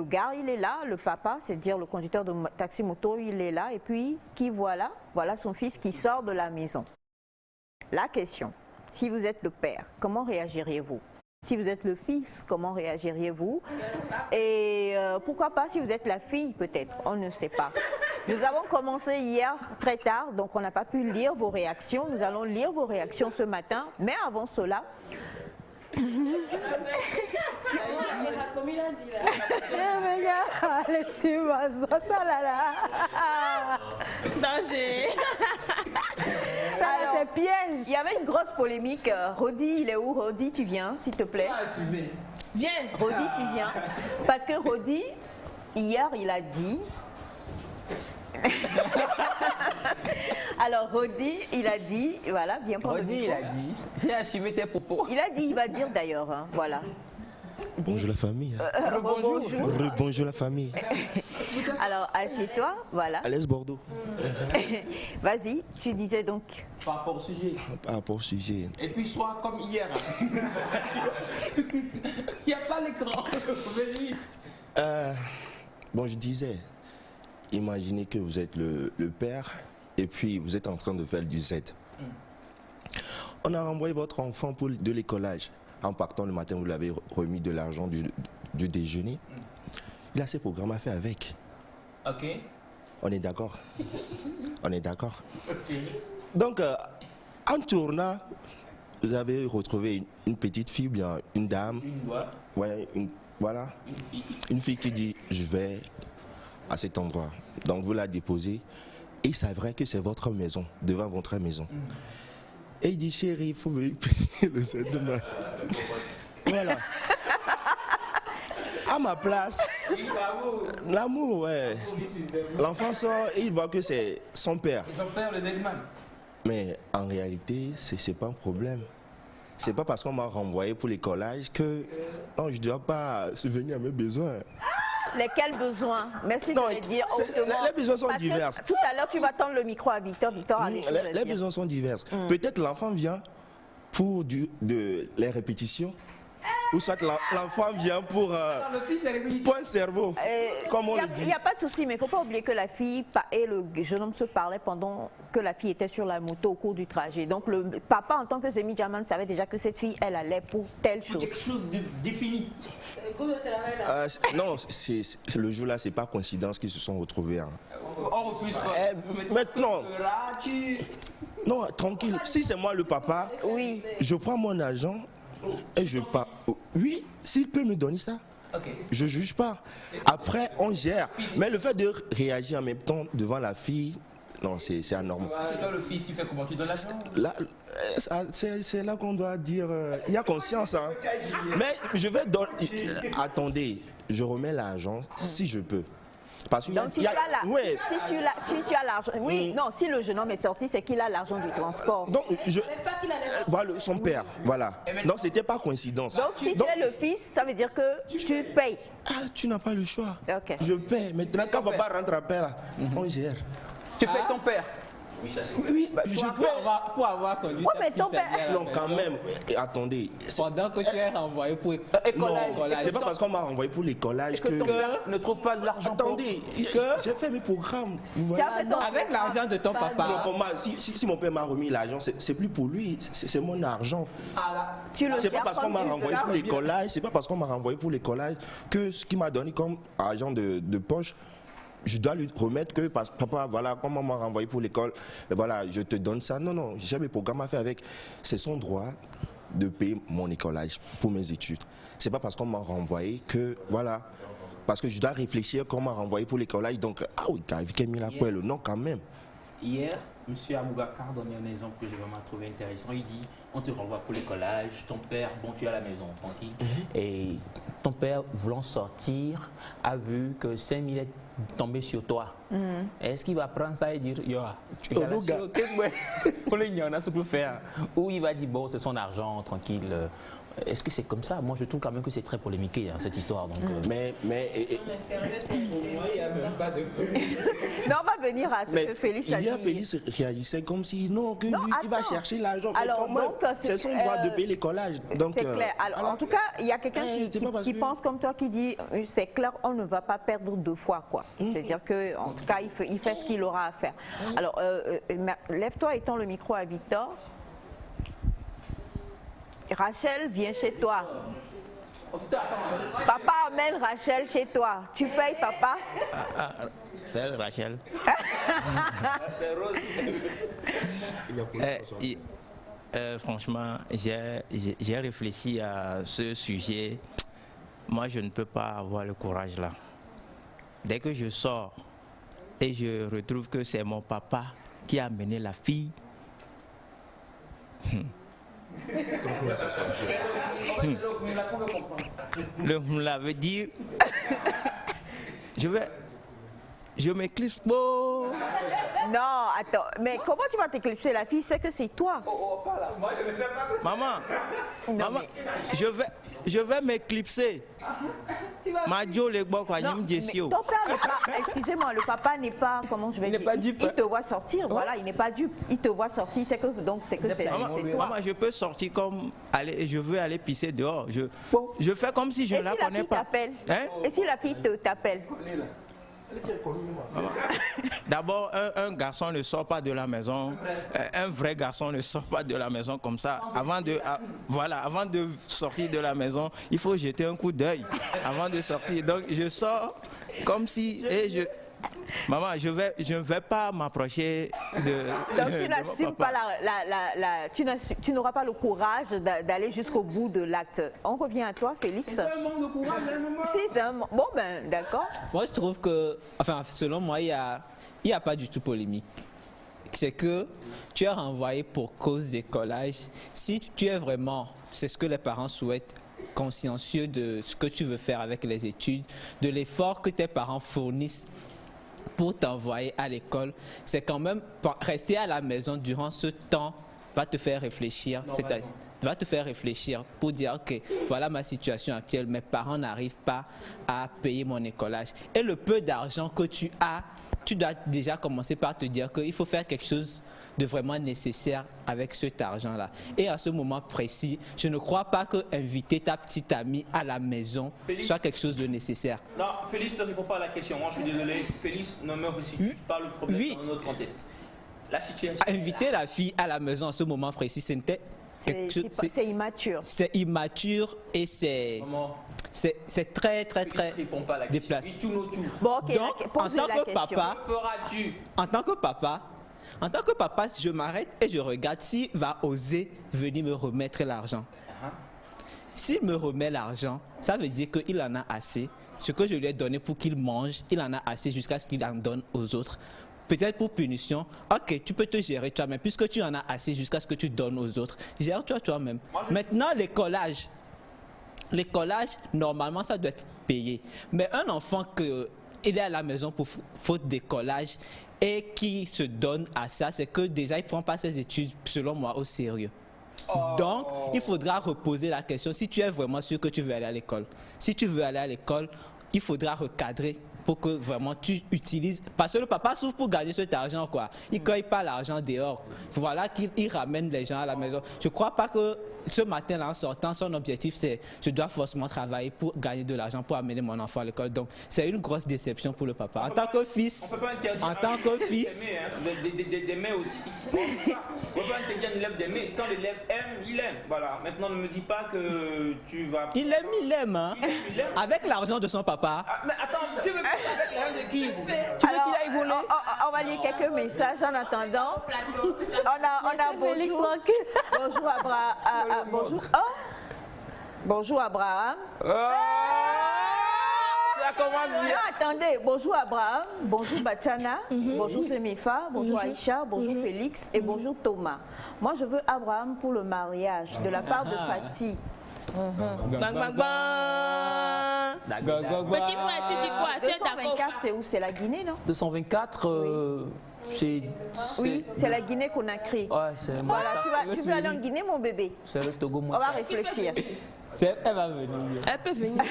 C: gars, il est là, le papa, c'est-à-dire le conducteur de taxi moto, il est là, et puis qui voilà son fils qui sort de la maison. La question, si vous êtes le père, comment réagiriez-vous? Si vous êtes le fils, comment réagiriez-vous? Et pourquoi pas si vous êtes la fille, peut-être, on ne sait pas. Nous avons commencé hier très tard, donc on n'a pas pu lire vos réactions. Nous allons lire vos réactions ce matin, mais avant cela...
F: Danger.
C: Ça, c'est piège. Il y avait une grosse polémique. Rodi, il est où? Rodi, tu viens, s'il te plaît.
F: Viens.
C: Rodi, tu viens. Parce que Rodi, hier, il a dit... Alors, Rodi, il a dit, voilà, bien pour
E: Rodi, il a dit, j'ai assumé tes propos.
C: Il a dit, il va dire d'ailleurs, hein, voilà.
J: Bonjour la famille.
C: Bonjour.
J: Bonjour la famille.
C: Alors, assieds-toi, voilà.
J: À l'aise Bordeaux.
C: Vas-y, tu disais donc.
E: Par rapport au sujet.
J: Par rapport au sujet.
E: Et puis, sois comme hier. Il n'y a pas l'écran. Vas-y.
J: Bon, je disais, imaginez que vous êtes le père et puis vous êtes en train de faire du Z. On a renvoyé votre enfant pour de l'écolage. En partant le matin, vous l'avez remis de l'argent du déjeuner. Il a ses programmes à faire avec.
E: Ok.
J: On est d'accord? On est d'accord?
E: Ok.
J: Donc, en tournant, vous avez retrouvé une petite fille, bien une dame. Ouais, voilà. Une fille qui dit, je vais à cet endroit. Donc, vous la déposez. Et c'est vrai que c'est votre maison, devant votre maison. Et il dit, chérie, il faut venir payer le set demain. Voilà. À ma place, l'amour, ouais. L'enfant sort et il voit que c'est son père.
E: Son père, le Zegman.
J: Mais en réalité, c'est pas un problème. C'est pas parce qu'on m'a renvoyé pour l'écolage que non, je ne dois pas subvenir à mes besoins.
C: Lesquels besoins? Merci de le dire.
J: Les besoins sont divers.
C: Tout à l'heure, tu vas tendre le micro à Victor. Victor a des choses à
J: Les
C: dire.
J: besoins sont divers. Peut-être l'enfant vient pour les répétitions. Ou soit l'enfant vient pour un cerveau, comme on le dit.
C: Il n'y a pas de souci, mais il ne faut pas oublier que la fille et le jeune homme se parlaient pendant que la fille était sur la moto au cours du trajet. Donc le papa, en tant que Zemi Jaman, savait déjà que cette fille, elle allait pour telle chose.
E: Quelque chose de défini.
J: Non, le jour-là, c'est pas coïncidence qu'ils se sont retrouvés. Hein.
E: On refuse pas.
J: Maintenant, non, tranquille. Si c'est moi le papa,
C: oui,
J: je prends mon argent et je pars. Oui, s'il peut me donner ça.
E: Okay.
J: Je juge pas. Après, on gère. Mais le fait de réagir en même temps devant la fille, non, c'est anormal.
E: C'est toi le fils, tu fais comment? Tu donnes l'argent?
J: Là, c'est là qu'on doit dire. Il y a conscience. Hein. Mais je vais donner. Attendez, je remets l'argent si je peux. Parce que
C: donc si tu as l'argent, oui, non, si le jeune homme est sorti, c'est qu'il a l'argent du transport.
J: Donc, voilà, son père, voilà. Donc, c'était pas coïncidence.
C: Donc, si tu es le fils, ça veut dire que tu payes.
J: Ah, tu n'as pas le choix.
C: Okay.
J: Je paie. Maintenant, quand papa rentre à paix, là, on gère.
E: Tu payes ton père?
J: Oui, ça c'est. Oui,
H: bah,
J: je
H: peux avoir conduit ta petite Danielle.
J: Non, quand même. Attendez.
H: Pendant que tu es renvoyé pour
J: non, c'est pas parce qu'on m'a renvoyé pour l'écolage que
E: ton père ne trouve pas de l'argent.
J: Attendez, j'ai fait mes programmes.
H: Avec l'argent de ton papa.
J: Non, si mon père m'a remis l'argent, c'est plus pour lui, c'est mon argent. C'est pas parce qu'on m'a renvoyé pour l'écolage, c'est pas parce qu'on m'a renvoyé pour l'écolage que ce qu'il m'a donné comme argent de poche, je dois lui remettre que papa, voilà, comme on m'a renvoyé pour l'école, voilà, je te donne ça. Non, non, j'ai mes programmes à faire avec. C'est son droit de payer mon écolage pour mes études. C'est pas parce qu'on m'a renvoyé que, voilà, parce que je dois réfléchir qu'on m'a renvoyé pour l'écolage. Donc, ah oui, non, quand même.
M: Hier, M. Aboubakar donnait un exemple que j'ai vraiment trouvé intéressant. Il dit, on te renvoie pour l'écolage, ton père, bon, tu es à la maison, tranquille. Et ton père, voulant sortir, a vu que 5 000 est tombé sur toi. Est-ce qu'il va prendre ça et dire, yo, ou il va dire, bon, c'est son argent, tranquille. Est-ce que c'est comme ça? Moi, je trouve quand même que c'est très polémiqué, hein, cette histoire. Donc,
C: mais sérieux, non, on va venir à ce que Félix a dit.
J: Hier, Félix réagissait comme si, non, que lui, il va chercher l'argent. C'est son droit de payer l'écolage.
C: C'est clair. Alors, en tout cas, il y a quelqu'un qui pense comme toi, qui dit, c'est clair, on ne va pas perdre 2 fois, quoi. C'est-à-dire qu'en tout cas, il fait ce qu'il aura à faire. Alors, lève-toi et tends le micro à Victor. Rachel vient chez toi. Papa amène Rachel chez toi. Tu payes, papa?
H: C'est elle, Rachel.
E: C'est Rose.
H: Franchement, j'ai réfléchi à ce sujet. Moi, je ne peux pas avoir le courage là. Dès que je sors et je retrouve que c'est mon papa qui a amené la fille, le veut dire je m'éclipse.
C: Non, attends, mais comment tu vas t'éclipser? La fille sait que c'est toi.
D: Moi, je ne sais pas que c'est...
N: Maman, je vais m'éclipser. Madio le bois quoi,
C: Non, mais ton père n'est pas, excusez-moi, le papa n'est pas, comment je vais dire, il te voit sortir, voilà, il n'est pas dupe, il te voit sortir, c'est que donc c'est que c'est toi.
N: Maman, je peux sortir comme aller, je veux aller pisser dehors. Je fais comme si je ne la connais pas. Hein?
C: Et si la fille t'appelle?
N: D'abord, un garçon ne sort pas de la maison, un vrai garçon ne sort pas de la maison comme ça. Avant de sortir de la maison, il faut jeter un coup d'œil avant de sortir. Donc je sors comme si maman, je ne vais pas m'approcher de.
C: Donc tu n'assumes pas tu n'auras pas le courage d'aller jusqu'au bout de l'acte. On revient à toi, Félix.
D: C'est un manque de courage, maman.
C: Si, c'est un bon ben d'accord.
H: Moi je trouve que, enfin selon moi, il y a pas du tout polémique. C'est que tu es renvoyé pour cause d'écolage. Si tu es vraiment, c'est ce que les parents souhaitent, consciencieux de ce que tu veux faire avec les études, de l'effort que tes parents fournissent pour t'envoyer à l'école, c'est quand même rester à la maison durant ce temps va te faire réfléchir. Va te faire réfléchir pour dire ok, voilà ma situation actuelle, mes parents n'arrivent pas à payer mon écolage. Et le peu d'argent que tu as, tu dois déjà commencer par te dire qu'il faut faire quelque chose de vraiment nécessaire avec cet argent-là. Et à ce moment précis, je ne crois pas que inviter ta petite amie à la maison soit quelque chose de nécessaire.
M: Non, Félix ne répond pas à la question. Moi, je suis désolé. Félix ne me resitue pas le problème dans un autre contexte. La situation...
H: Inviter la fille à la maison à ce moment précis, c'était...
C: C'est immature.
H: C'est immature et c'est très déplacé.
C: Bon, okay,
H: donc, en tant que papa, je m'arrête et je regarde s'il va oser venir me remettre l'argent. S'il me remet l'argent, ça veut dire qu'il en a assez. Ce que je lui ai donné pour qu'il mange, il en a assez jusqu'à ce qu'il en donne aux autres. Peut-être pour punition, ok, tu peux te gérer toi-même, puisque tu en as assez jusqu'à ce que tu donnes aux autres. Gère-toi toi-même. Maintenant, l'écolage, normalement, ça doit être payé. Mais un enfant il est à la maison pour faute d'écolage et qui se donne à ça, c'est que déjà, il ne prend pas ses études, selon moi, au sérieux. Donc, il faudra reposer la question si tu es vraiment sûr que tu veux aller à l'école. Si tu veux aller à l'école, il faudra recadrer pour que vraiment tu utilises, parce que le papa souffre pour gagner cet argent quoi. Il ne cueille pas l'argent dehors. Voilà qu'il ramène les gens à la maison. Je ne crois pas que ce matin-là en sortant, son objectif c'est je dois forcément travailler pour gagner de l'argent pour amener mon enfant à l'école. Donc c'est une grosse déception pour le papa. En tant que fils,
M: d'aimer aussi. On ne peut pas interdire un élève d'aimer. Quand l'élève aime, il aime. Voilà. Maintenant ne me dis pas que tu vas...
H: Il aime, hein. Avec l'argent de son papa.
M: Ah, mais attends, si tu veux pas avec l'argent de qui?
C: Alors, qu'il aille voler? On va lire quelques messages en attendant. On a bonjour Abraham. Bonjour Abraham. Attendez, bonjour Abraham, bonjour Bachana, bonjour Semifa, bonjour Aïcha, bonjour Félix et bonjour Thomas. Moi je veux Abraham pour le mariage de la part de Fatih.
F: Bang bang bang. Petit frère, tu dis quoi? Tu es d'accord?
C: 224, c'est où? C'est la Guinée, non?
E: 224,
C: oui, c'est la Guinée qu'on a créée.
E: Ouais, c'est
C: voilà, tu veux aller en Guinée, mon bébé?
E: C'est le Togo, mon
C: On va réfléchir.
H: Elle va venir.
F: Elle peut venir.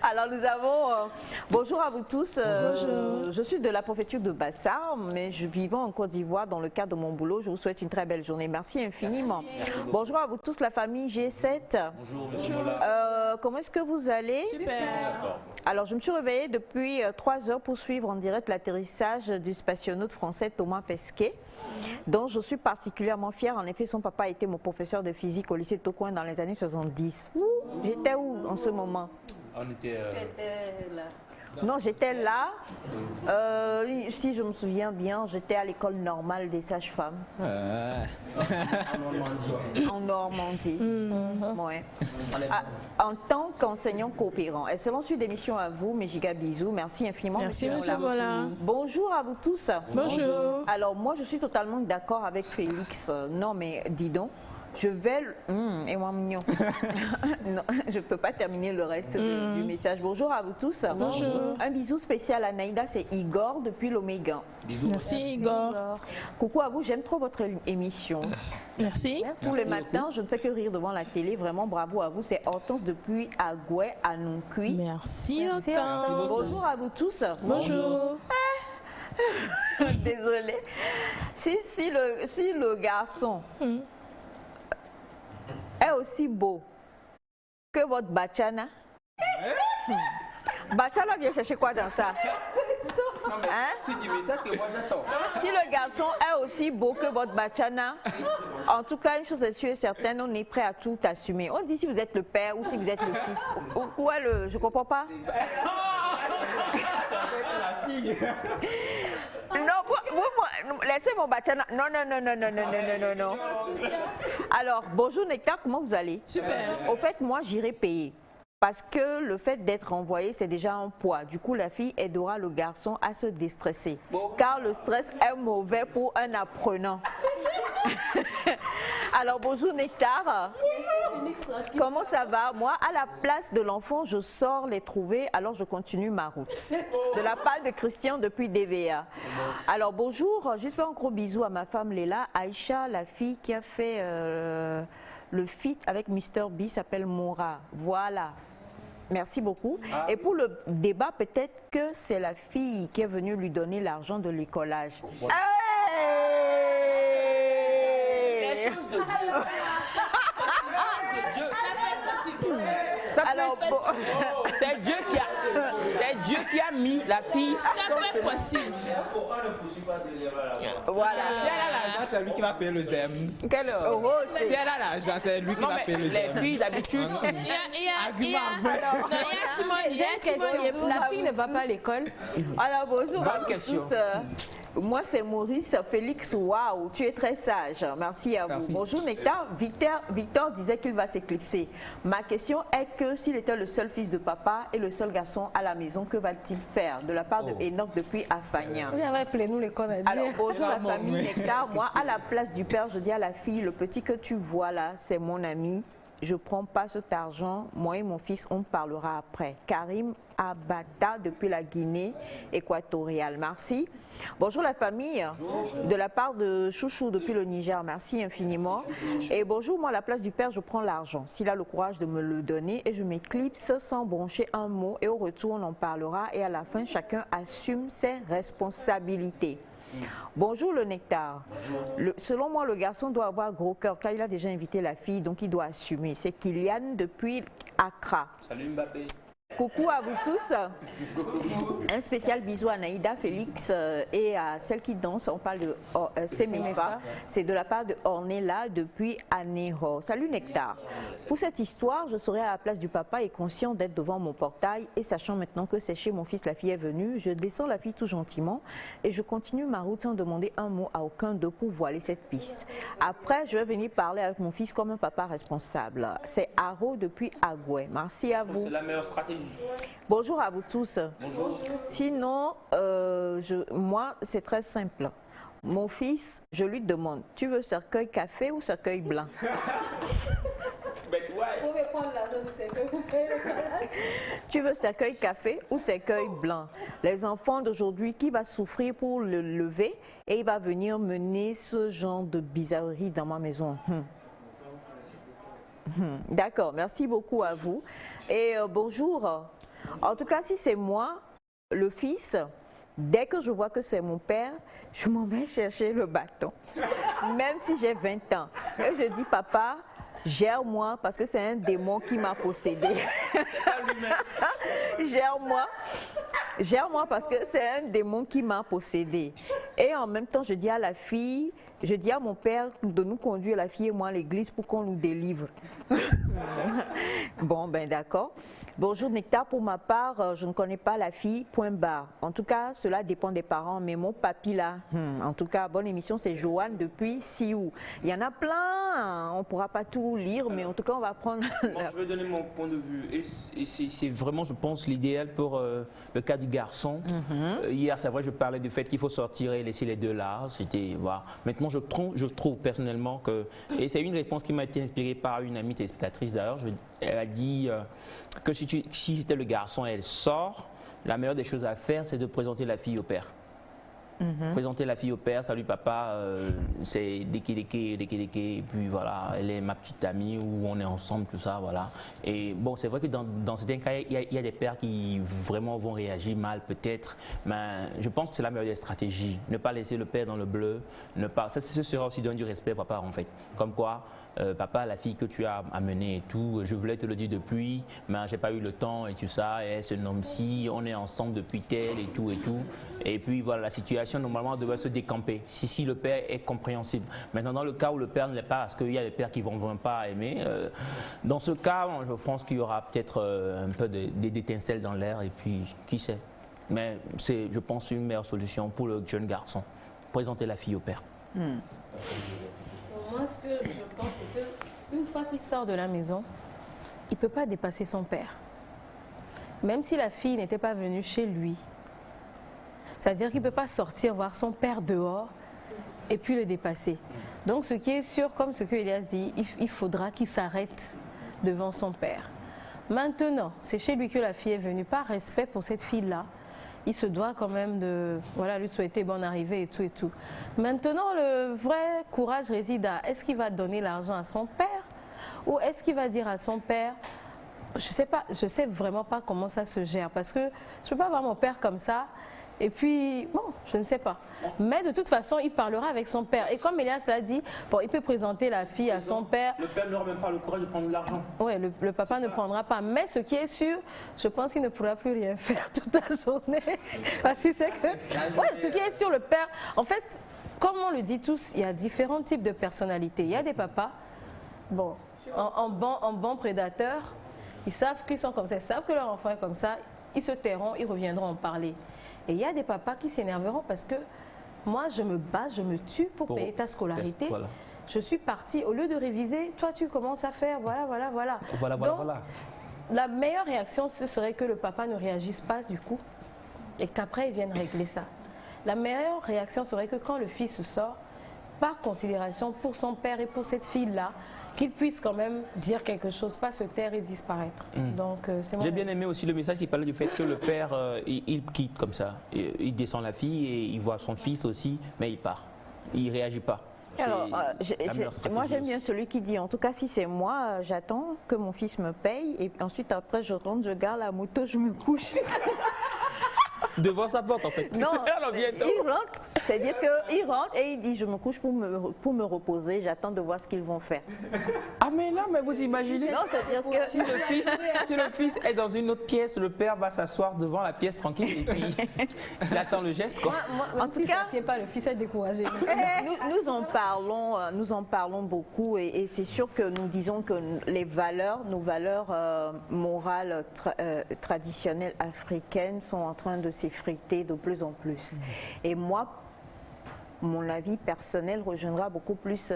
C: Alors nous avons... bonjour à vous tous. Je suis de la préfecture de Bassar, mais je vis en Côte d'Ivoire dans le cadre de mon boulot. Je vous souhaite une très belle journée. Merci infiniment.
E: Merci
C: bonjour à vous tous, la famille G7.
E: Bonjour.
C: Comment est-ce que vous allez?
F: Super.
C: Alors je me suis réveillée depuis 3 heures pour suivre en direct l'atterrissage du spationaute français Thomas Pesquet, dont je suis particulièrement fière. En effet, son papa était mon professeur de physique au lycée Tocoin dans les années 70. J'étais où en ce moment?
M: On était
C: là. Non, j'étais là. Si je me souviens bien, j'étais à l'école normale des sages-femmes. En Normandie. Ouais. En tant qu'enseignant coopérant. Excellent suite d'émission à vous, mes giga bisous. Merci infiniment.
F: Merci, monsieur Voilà.
C: Bonjour à vous tous.
F: Bonjour.
C: Alors, moi, je suis totalement d'accord avec Félix. Non, mais dis donc. Je vais... et moi, mignon. Non, je ne peux pas terminer le reste du message. Bonjour à vous tous.
F: Bonjour.
C: Un bisou spécial à Naïda, c'est Igor depuis l'Oméga.
M: Bisous.
F: Merci Igor.
C: Coucou à vous, j'aime trop votre émission.
F: Merci.
C: Tous les matins, je ne fais que rire devant la télé. Vraiment, bravo à vous. C'est Hortense depuis Agoué, à Noncuy.
F: Merci Hortense.
C: Bonjour à vous tous.
F: Bonjour.
C: Désolée. Si le garçon est aussi beau que votre Bachana, Bachana vient chercher quoi dans ça?
M: C'est du message que moi j'attends.
C: Si le garçon est aussi beau que votre Bachana, en tout cas, une chose est sûre et certaine, on est prêt à tout assumer. On dit si vous êtes le père ou si vous êtes le fils. Ou le... Je comprends pas. Non, laissez mon Bachana. Non. Alors, bonjour Nectar, comment vous allez?
F: Super.
C: Au fait, moi, j'irai payer. Parce que le fait d'être envoyé, c'est déjà un poids. Du coup, la fille aidera le garçon à se déstresser. Car le stress est mauvais pour un apprenant. Alors, bonjour Nectar. Comment ça va? Moi, à la place de l'enfant, je sors les trouver, alors je continue ma route. De la part de Christian depuis DVA. Alors, bonjour. Juste un gros bisou à ma femme Léla. Aïcha, la fille qui a fait le feat avec Mr. B, s'appelle Mora. Voilà. Merci beaucoup. Et pour le débat, peut-être que c'est la fille qui est venue lui donner l'argent de l'écolage.
M: Les choses de Dieu.
C: Alors, bon.
M: C'est Dieu qui a mis la fille.
F: Ça peut être possible.
C: Voilà.
N: Si elle a l'argent, c'est lui qui va payer le zem.
C: Quel euro?
N: Si elle a l'argent, c'est lui qui va payer le zem.
M: Les filles d'habitude.
G: La fille ne va pas à l'école.
C: Alors bonjour à
M: Bonne question.
C: tous. Moi c'est Maurice. Félix, waouh, tu es très sage. Merci à vous. Bonjour Nectar. Victor disait qu'il va s'éclipser. Ma question est que s'il était le seul fils de papa et le seul garçon à la maison, que va-t-il faire? De la part de Enoch depuis Afagnan.
G: Nous l'école à dire.
C: Alors bonjour la famille Nectar. Moi à la place du père, je dis à la fille, le petit que tu vois là, c'est mon ami. Je ne prends pas cet argent. Moi et mon fils, on parlera après. Karim Abata depuis la Guinée équatoriale. Merci. Bonjour la famille. Bonjour. De la part de Chouchou depuis le Niger. Merci infiniment. Et bonjour, moi à la place du père, je prends l'argent. S'il a le courage de me le donner et je m'éclipse sans broncher un mot. Et au retour, on en parlera. Et à la fin, chacun assume ses responsabilités. Bonjour le Nectar. Bonjour. Selon moi, le garçon doit avoir gros cœur car il a déjà invité la fille, donc il doit assumer. C'est Kylian depuis Accra.
M: Salut Mbappé.
C: Coucou à vous tous. Un spécial bisou à Naïda, Félix et à celle qui danse. On parle de Semefa. C'est de la part de Ornella depuis Anéro. Salut Nectar. Pour cette histoire, je serai à la place du papa et conscient d'être devant mon portail. Et sachant maintenant que c'est chez mon fils, la fille est venue, je descends la fille tout gentiment et je continue ma route sans demander un mot à aucun d'eux pour voiler cette piste. Après, je vais venir parler avec mon fils comme un papa responsable. C'est Haro depuis Agoué. Merci à vous.
M: C'est la meilleure stratégie.
C: Bonjour à vous tous.
M: Bonjour.
C: Sinon, moi, c'est très simple. Mon fils, je lui demande, tu veux cercueil café ou cercueil blanc? Tu veux cercueil café ou cercueil blanc? Les enfants d'aujourd'hui, qui va souffrir pour le lever et il va venir mener ce genre de bizarrerie dans ma maison? D'accord, merci beaucoup à vous. Et bonjour. En tout cas, si c'est moi, le fils, dès que je vois que c'est mon père, je m'en vais chercher le bâton. Même si j'ai 20 ans. Et je dis, papa, gère-moi parce que c'est un démon qui m'a possédé. Gère-moi parce que c'est un démon qui m'a possédé. Et en même temps, je dis à la fille, je dis à mon père de nous conduire, la fille et moi, à l'église pour qu'on nous délivre. Bon, ben d'accord. Bonjour Nectar, pour ma part, je ne connais pas la fille, point barre. En tout cas, cela dépend des parents, mais mon papy là, en tout cas, bonne émission, c'est Joanne depuis Sioux. Il y en a plein, on ne pourra pas tout lire, mais en tout cas, on va prendre...
M: Moi, je vais donner mon point de vue, et c'est vraiment, je pense, l'idéal pour le cas du garçon. Hier, c'est vrai, je parlais du fait qu'il faut sortir et laisser les deux là, c'était... Voilà. Maintenant,
E: je trouve personnellement que, et c'est une réponse qui m'a été inspirée par une amie téléspectatrice d'ailleurs, elle a dit que si c'était le garçon, elle sort, la meilleure des choses à faire, c'est de présenter la fille au père. Présenter la fille au père, salut papa, c'est deke, et puis voilà, elle est ma petite amie, où on est ensemble, tout ça, voilà. Et bon, c'est vrai que dans certains cas, il y a des pères qui vraiment vont réagir mal, peut-être, mais je pense que c'est la meilleure des stratégies. Ne pas laisser le père dans le bleu, ça ce sera aussi donner du respect, papa, en fait. Comme quoi, papa, la fille que tu as amenée et tout, je voulais te le dire depuis, mais j'ai pas eu le temps et tout ça, et ce homme-ci, on est ensemble depuis tel et tout. Et puis voilà, la situation normalement devrait se décamper, si le père est compréhensible. Maintenant, dans le cas où le père ne l'est pas, parce qu'il y a des pères qui ne vont pas aimer, dans ce cas, je pense qu'il y aura peut-être un peu d'étincelles dans l'air, et puis qui sait. Mais c'est, je pense, une meilleure solution pour le jeune garçon, présenter la fille au père.
G: Moi, ce que je pense, c'est qu'une fois qu'il sort de la maison, il ne peut pas dépasser son père. Même si la fille n'était pas venue chez lui. C'est-à-dire qu'il ne peut pas sortir voir son père dehors et puis le dépasser. Donc, ce qui est sûr, comme ce que Elias dit, il faudra qu'il s'arrête devant son père. Maintenant, c'est chez lui que la fille est venue. Par respect pour cette fille-là, il se doit quand même de lui souhaiter bonne arrivée et tout. Maintenant, le vrai courage réside à est-ce qu'il va donner l'argent à son père ou est-ce qu'il va dire à son père, je sais vraiment pas comment ça se gère parce que je ne peux pas voir mon père comme ça. Et puis, bon, je ne sais pas. Mais de toute façon, il parlera avec son père. Et comme Elias l'a dit, bon, il peut présenter la fille à son père.
M: Le père n'aura même pas le courage de prendre l'argent.
G: Oui, le papa ne prendra pas. Mais ce qui est sûr, je pense qu'il ne pourra plus rien faire toute la journée. Parce que c'est que... Ouais, ce qui est sûr, le père... En fait, comme on le dit tous, il y a différents types de personnalités. Il y a des papas, bon, en bon prédateur, ils savent qu'ils sont comme ça, ils savent que leur enfant est comme ça, ils se tairont, ils reviendront en parler. Et il y a des papas qui s'énerveront parce que moi, je me bats, je me tue pour payer ta scolarité. Voilà. Je suis partie, au lieu de réviser, toi, tu commences à faire, voilà. Donc, la meilleure réaction, ce serait que le papa ne réagisse pas du coup et qu'après, il vienne régler ça. La meilleure réaction serait que quand le fils sort, par considération pour son père et pour cette fille-là, qu'il puisse quand même dire quelque chose, pas se taire et disparaître. Donc,
E: j'ai bien aimé aussi le message qui parlait du fait que le père, il quitte comme ça. Il descend la fille et il voit son fils aussi, mais il part. Il ne réagit pas.
C: Alors, moi j'aime bien celui qui dit, en tout cas si c'est moi, j'attends que mon fils me paye et ensuite après je rentre, je garde la moto, je me couche.
E: Devant sa porte en fait.
C: Non, il rentre, c'est-à-dire qu'il rentre et il dit je me couche pour me reposer, j'attends de voir ce qu'ils vont faire.
E: Ah mais non, mais vous imaginez,
C: non, c'est-à-dire que...
E: si le fils est dans une autre pièce, le père va s'asseoir devant la pièce tranquille et puis il attend le geste quoi.
G: En tout cas, pas le fils est découragé.
C: Nous en parlons beaucoup et c'est sûr que nous disons que nos valeurs morales traditionnelles africaines sont en train de s'effriter de plus en plus. Et moi, mon avis personnel rejoindra beaucoup plus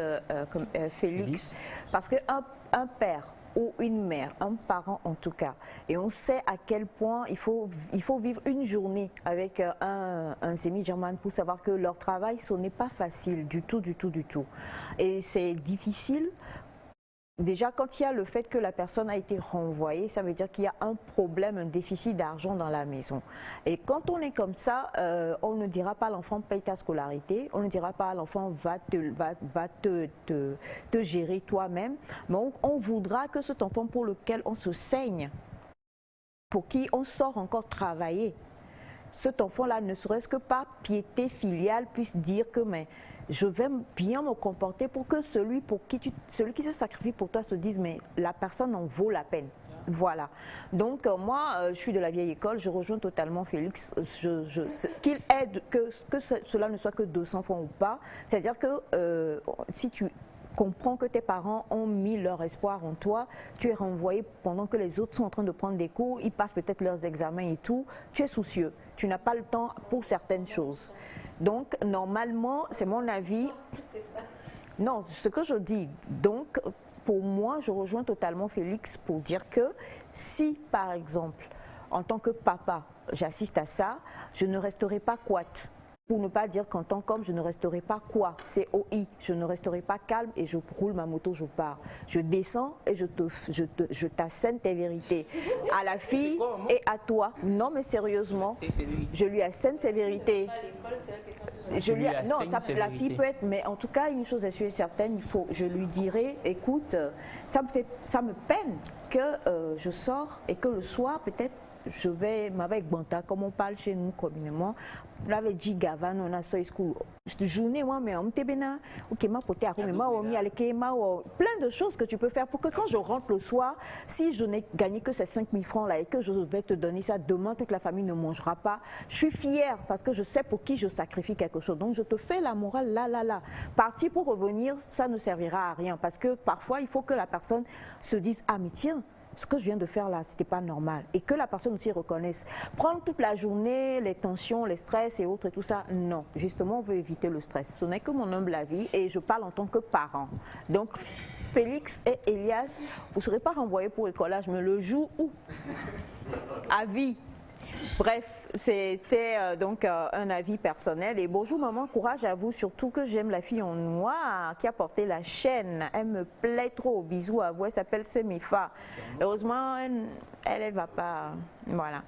C: Félix, parce qu'un père ou une mère, un parent en tout cas, et on sait à quel point il faut vivre une journée avec un semi-german pour savoir que leur travail, ce n'est pas facile du tout. Et c'est difficile. Déjà, quand il y a le fait que la personne a été renvoyée, ça veut dire qu'il y a un problème, un déficit d'argent dans la maison. Et quand on est comme ça, on ne dira pas à l'enfant paye ta scolarité, on ne dira pas à l'enfant va te gérer toi-même, mais on voudra que cet enfant pour lequel on se saigne, pour qui on sort encore travailler, cet enfant-là, ne serait-ce que par piété filiale, puisse dire que mais je vais bien me comporter pour que celui qui se sacrifie pour toi se dise mais la personne en vaut la peine. Voilà. Donc moi, je suis de la vieille école, je rejoins totalement Félix, qu'il aide, que cela ne soit que 200 francs ou pas. C'est-à-dire que si tu comprends que tes parents ont mis leur espoir en toi, tu es renvoyé pendant que les autres sont en train de prendre des cours, ils passent peut-être leurs examens et tout, tu es soucieux, tu n'as pas le temps pour certaines choses. Donc, normalement, c'est mon avis. Non, ce que je dis. Donc, pour moi, je rejoins totalement Félix pour dire que si, par exemple, en tant que papa, j'assiste à ça, je ne resterai pas coite. Pour ne pas dire qu'en tant qu'homme, je ne resterai pas quoi? C'est OI. Je ne resterai pas calme et je roule ma moto, je pars. Je descends et je t'assène tes vérités. À la fille et à toi. Non, mais sérieusement, je lui assène ses vérités. Non, la fille peut être, mais en tout cas, une chose est sûre et certaine, je lui dirai, écoute, ça me peine que je sors et que le soir, peut-être, je vais m'avec Banta, comme on parle chez nous communément. J'avais dit Gavan, on a ça school. Journée, moi, mais on plein de choses que tu peux faire pour que quand je rentre le soir, si je n'ai gagné que ces 5 000 francs là et que je vais te donner ça, demain toute la famille ne mangera pas. Je suis fière parce que je sais pour qui je sacrifie quelque chose. Donc je te fais la morale là. Partir pour revenir, ça ne servira à rien parce que parfois il faut que la personne se dise ah mais tiens, ce que je viens de faire là, c'était pas normal. Et que la personne aussi reconnaisse. Prendre toute la journée, les tensions, les stress et autres et tout ça, non. Justement, on veut éviter le stress. Ce n'est que mon humble avis et je parle en tant que parent. Donc, Félix et Elias, vous ne serez pas renvoyés pour écolage, mais le jour où, à vie. Bref, c'était donc un avis personnel. Et bonjour maman, courage à vous, surtout que j'aime la fille en noir qui a porté la chaîne. Elle me plaît trop. Bisous à vous, elle s'appelle Semifa. Heureusement, elle va pas... Voilà.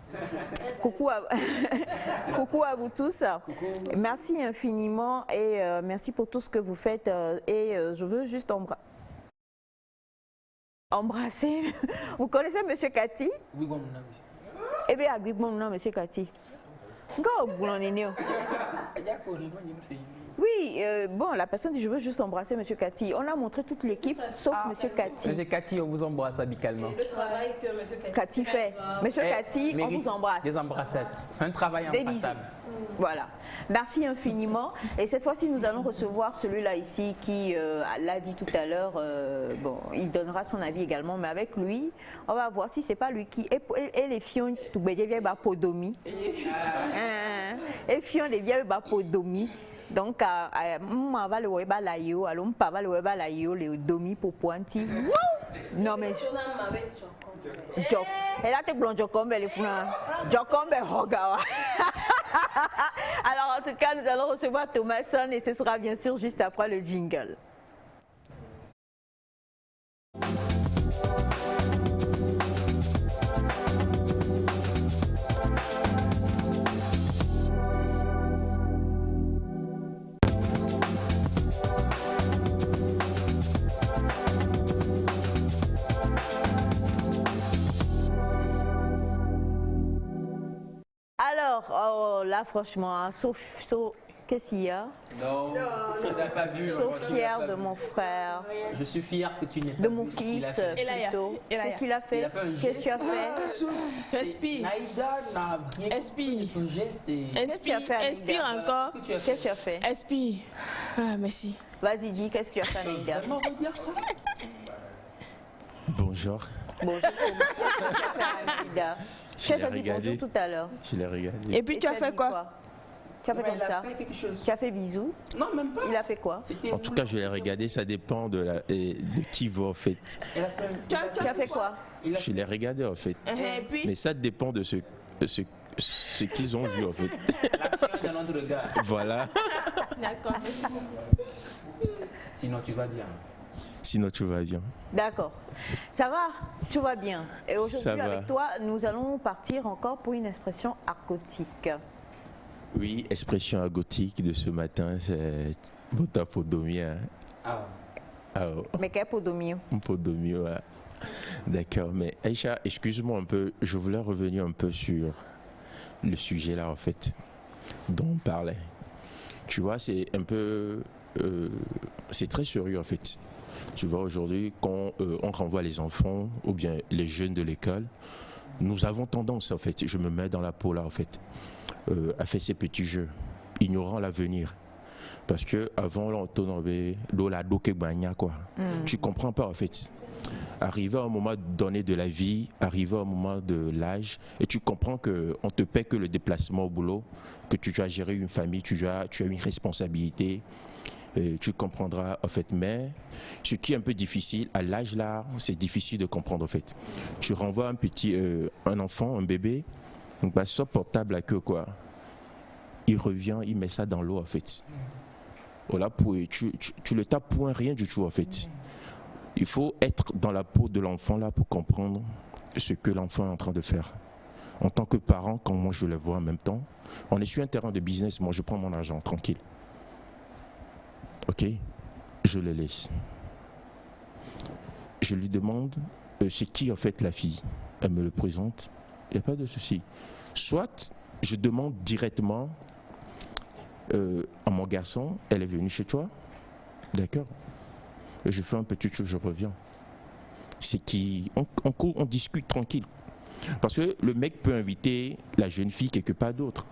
C: Coucou à vous tous. Coucou. Merci infiniment et merci pour tout ce que vous faites. Et je veux juste embrasser. Vous connaissez Monsieur Cathy?
M: Oui, bon,
C: eh bien, non, monsieur Cathy. Oui, bon, la personne dit je veux juste embrasser monsieur Cathy. On a montré toute l'équipe sauf monsieur Cathy.
E: Monsieur Cathy, on vous embrasse amicalement.
G: Le travail que monsieur
C: Cathy fait. Monsieur Cathy, on vous embrasse.
E: Des embrassades. C'est un travail embrassable.
C: Voilà. Merci infiniment. Et cette fois-ci, nous allons recevoir celui-là ici qui l'a dit tout à l'heure. Bon, il donnera son avis également, mais avec lui, on va voir si c'est pas lui qui. Et les fions, tout bien podomi. Et fions, les vieilles podomi. Donc, on va le web à la yo, alors on va le web à la yo, les domi pour pointi. Non, mais. Et là, tu es blond, Jokombe, les fous. Jokombe, Hogawa. Alors, en tout cas, nous allons recevoir Thomason et ce sera bien sûr juste après le jingle. Alors, oh, là franchement, sauf qu'est-ce qu'il y a?
M: Non, tu n'as pas vu.
C: Sauf fier de mon frère.
M: Je suis fier que tu n'aies pas
C: de mon fils plutôt. Qu'est-ce qu'il a fait? Qu'est-ce que tu as fait?
F: Respire. Expire. Expire encore.
C: Qu'est-ce que tu as fait?
F: Expire. Ah, merci.
C: Vas-y, dis, qu'est-ce que tu as fait, Naïda?
M: Comment on va dire ça?
L: Bonjour.
C: Bonjour.
L: Je l'ai regardé
C: tout à l'heure.
L: Je l'ai regardé.
F: Et puis tu as fait quoi?
C: Tu as fait comme ça? Tu as fait bisous?
M: Non, même pas.
C: Il a fait quoi?
L: En tout cas, je l'ai regardé, ça dépend de qui va en fait.
C: Tu as fait quoi?
L: Je l'ai regardé en fait. Mais ça dépend de ce qu'ils ont vu en fait.
M: L'action de notre regard.
L: Voilà.
F: D'accord.
M: Sinon, tu vas bien.
L: Sinon, tu vas bien.
C: D'accord. Ça va? Tu vas bien. Et aujourd'hui, avec toi, nous allons partir encore pour une expression argotique.
L: Oui, expression argotique de ce matin, c'est Bota Podomia.
M: Ah.
C: Mais qu'est Podomio?
L: Podomio, d'accord. Mais Aïcha, excuse-moi un peu, je voulais revenir un peu sur le sujet là, en fait, dont on parlait. Tu vois, c'est un peu... c'est très sérieux, en fait. Tu vois, aujourd'hui, quand on renvoie les enfants ou bien les jeunes de l'école, nous avons tendance, en fait, je me mets dans la peau là, en fait, à faire ces petits jeux, ignorant l'avenir. Parce que avant, on tournait la doke bagna, quoi. Tu comprends pas, en fait. Arrivé à un moment donné de la vie, arrivé à un moment de l'âge, et tu comprends qu'on ne te paie que le déplacement au boulot, que tu dois gérer une famille, tu as une responsabilité. Tu comprendras en fait, mais ce qui est un peu difficile à l'âge là, c'est difficile de comprendre en fait. Tu renvoies un enfant, un bébé, donc bah, sur portable à queue quoi. il revient, il met ça dans l'eau en fait. Voilà, tu le tapes pour un rien du tout en fait. Il faut être dans la peau de l'enfant là pour comprendre ce que l'enfant est en train de faire. En tant que parent, quand moi je le vois en même temps, on est sur un terrain de business, moi je prends mon argent, tranquille. Ok, je le laisse. Je lui demande, c'est qui en fait la fille? Elle me le présente, il n'y a pas de souci. Soit je demande directement à mon garçon, elle est venue chez toi? D'accord. Et je fais un petit tour, je reviens. C'est qui, on discute tranquille. Parce que le mec peut inviter la jeune fille quelque part d'autre.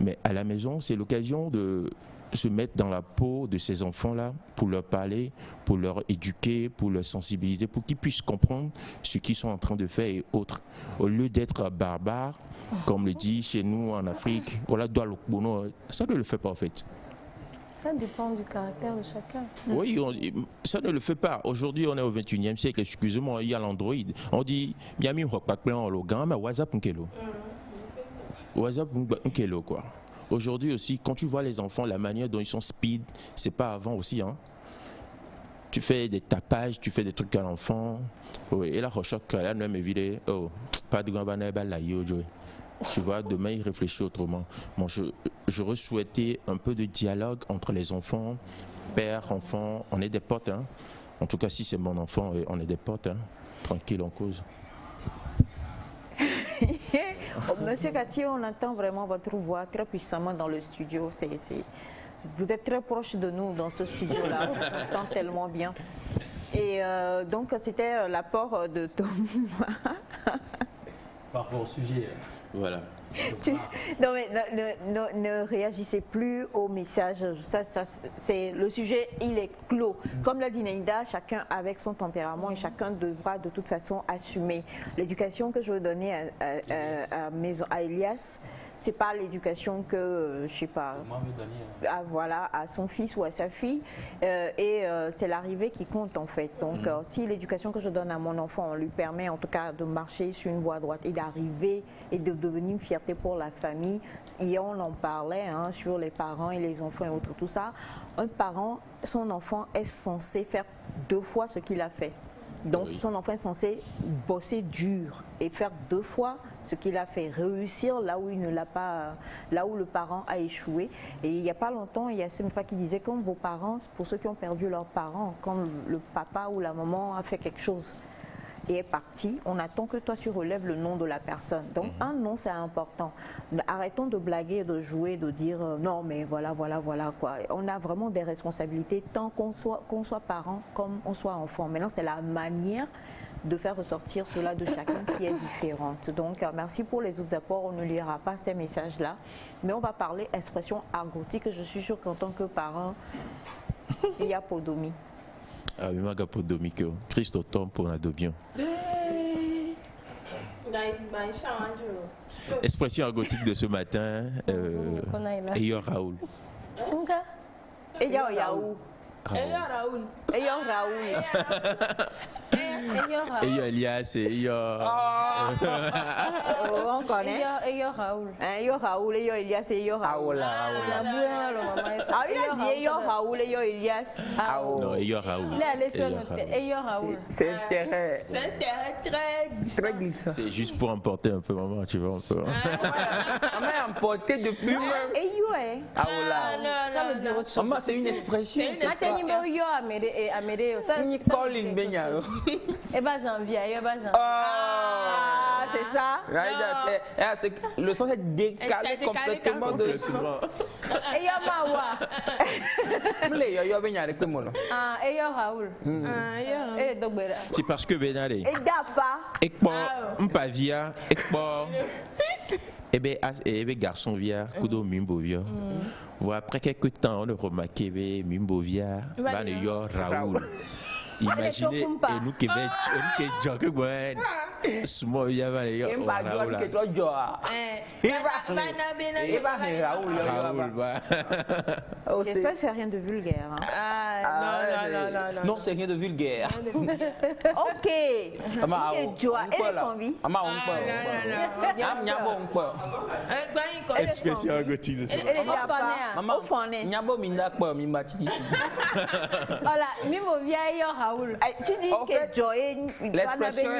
L: Mais à la maison, c'est l'occasion de se mettre dans la peau de ces enfants-là pour leur parler, pour leur éduquer, pour leur sensibiliser, pour qu'ils puissent comprendre ce qu'ils sont en train de faire et autres. Au lieu d'être barbares, comme le dit chez nous en Afrique, ça ne le fait pas en fait.
G: Ça dépend du caractère de chacun.
L: Oui, ça ne le fait pas. Aujourd'hui, on est au 21e siècle, excusez-moi, il y a l'Android. On dit, il y a mis mais WhatsApp, WhatsApp, quoi. Aujourd'hui aussi, quand tu vois les enfants, la manière dont ils sont speed, c'est pas avant aussi. Hein. Tu fais des tapages, tu fais des trucs à l'enfant. Oui, et la recherche, là, même évidemment, oh, pas de grand là, tu vois, demain, il réfléchit autrement. Bon, j'aurais souhaité un peu de dialogue entre les enfants, père, enfant. On est des potes. Hein. En tout cas, si c'est mon enfant, on est des potes. Hein. Tranquille, en cause.
C: Monsieur Cathy, on entend vraiment votre voix très puissamment dans le studio. Vous êtes très proche de nous dans ce studio-là. On entend tellement bien. Et donc, c'était l'apport de Thomas.
M: Par rapport au sujet.
L: Voilà.
C: Non mais ne réagissez plus aux messages. C'est le sujet, il est clos. Comme l'a dit Neida, chacun avec son tempérament et chacun devra de toute façon assumer. L'éducation que je veux donner à Elias, c'est pas l'éducation que, je sais pas, voilà, à son fils ou à sa fille, c'est l'arrivée qui compte en fait. Donc si l'éducation que je donne à mon enfant lui permet en tout cas de marcher sur une voie droite et d'arriver et de devenir une fierté pour la famille, hier on en parlait hein, sur les parents et les enfants et autres, tout ça, un parent, son enfant est censé faire 2 fois ce qu'il a fait. Donc son enfant est censé bosser dur et faire 2 fois ce qu'il a fait, réussir là où il ne l'a pas, là où le parent a échoué. Et il n'y a pas longtemps, il y a Semfa qui disait comme vos parents, pour ceux qui ont perdu leurs parents, quand le papa ou la maman a fait quelque chose et est parti, on attend que toi tu relèves le nom de la personne. Donc un nom c'est important. Arrêtons de blaguer, de jouer, de dire non mais voilà quoi. On a vraiment des responsabilités tant qu'on soit parent comme on soit enfant. Maintenant c'est la manière de faire ressortir cela de chacun qui est différente. Donc merci pour les autres apports, on ne lira pas ces messages-là, mais on va parler expression argotique. Je suis sûre qu'en tant que parent, il y a podomie.
L: Ah oui, ma podomie que Christ au temps pour la domion. Expression argotique de ce matin, Eyo Raoul.
C: Eyo Raoul. Eyo Raoul.
L: Eyo Elias, Eyo.
C: On connaît.
G: Eyo Raoul.
C: Eyo Raoul, Eyo Elias, Eyo Raoul. Ah oui, il a dit Eyo Raoul, Eyo Elias.
L: Non, Eyo Raoul.
G: Il est allé sur notre Eyo Raoul.
E: C'est un terrain très glissant.
L: C'est juste pour emporter un peu, maman, tu vois un peu.
E: On m'a emporté depuis même.
C: Eyo, hein.
E: Ah voilà.
G: Ça veut dire autre chose.
E: Maman, c'est une expression. Colin Benyaro.
G: Eh ben janvier,
C: Ah, c'est ça.
E: Le son est décalé complètement de.
G: Et yo mawa. Ah, et yo Raoul. Et donc
L: c'est parce que Benale.
C: Et Dapa.
L: Et pas Mpavia, et pas. Et bien garçon via Kudo Mimbovia. Voilà, après quelques temps, on a remarqué Mimbovia, va le yo Raoul. Imaginez, et nous qui sommes que moi, small yava les yo Raoul.
C: J'espère que c'est rien de vulgaire.
E: Non, c'est rien de vulgaire.
C: Ok. Joa, elle est convie.
L: Expression agotine.
C: Maman,
G: voilà, Mimo vieille Raoul.
C: Tu dis que Joa est
E: l'expression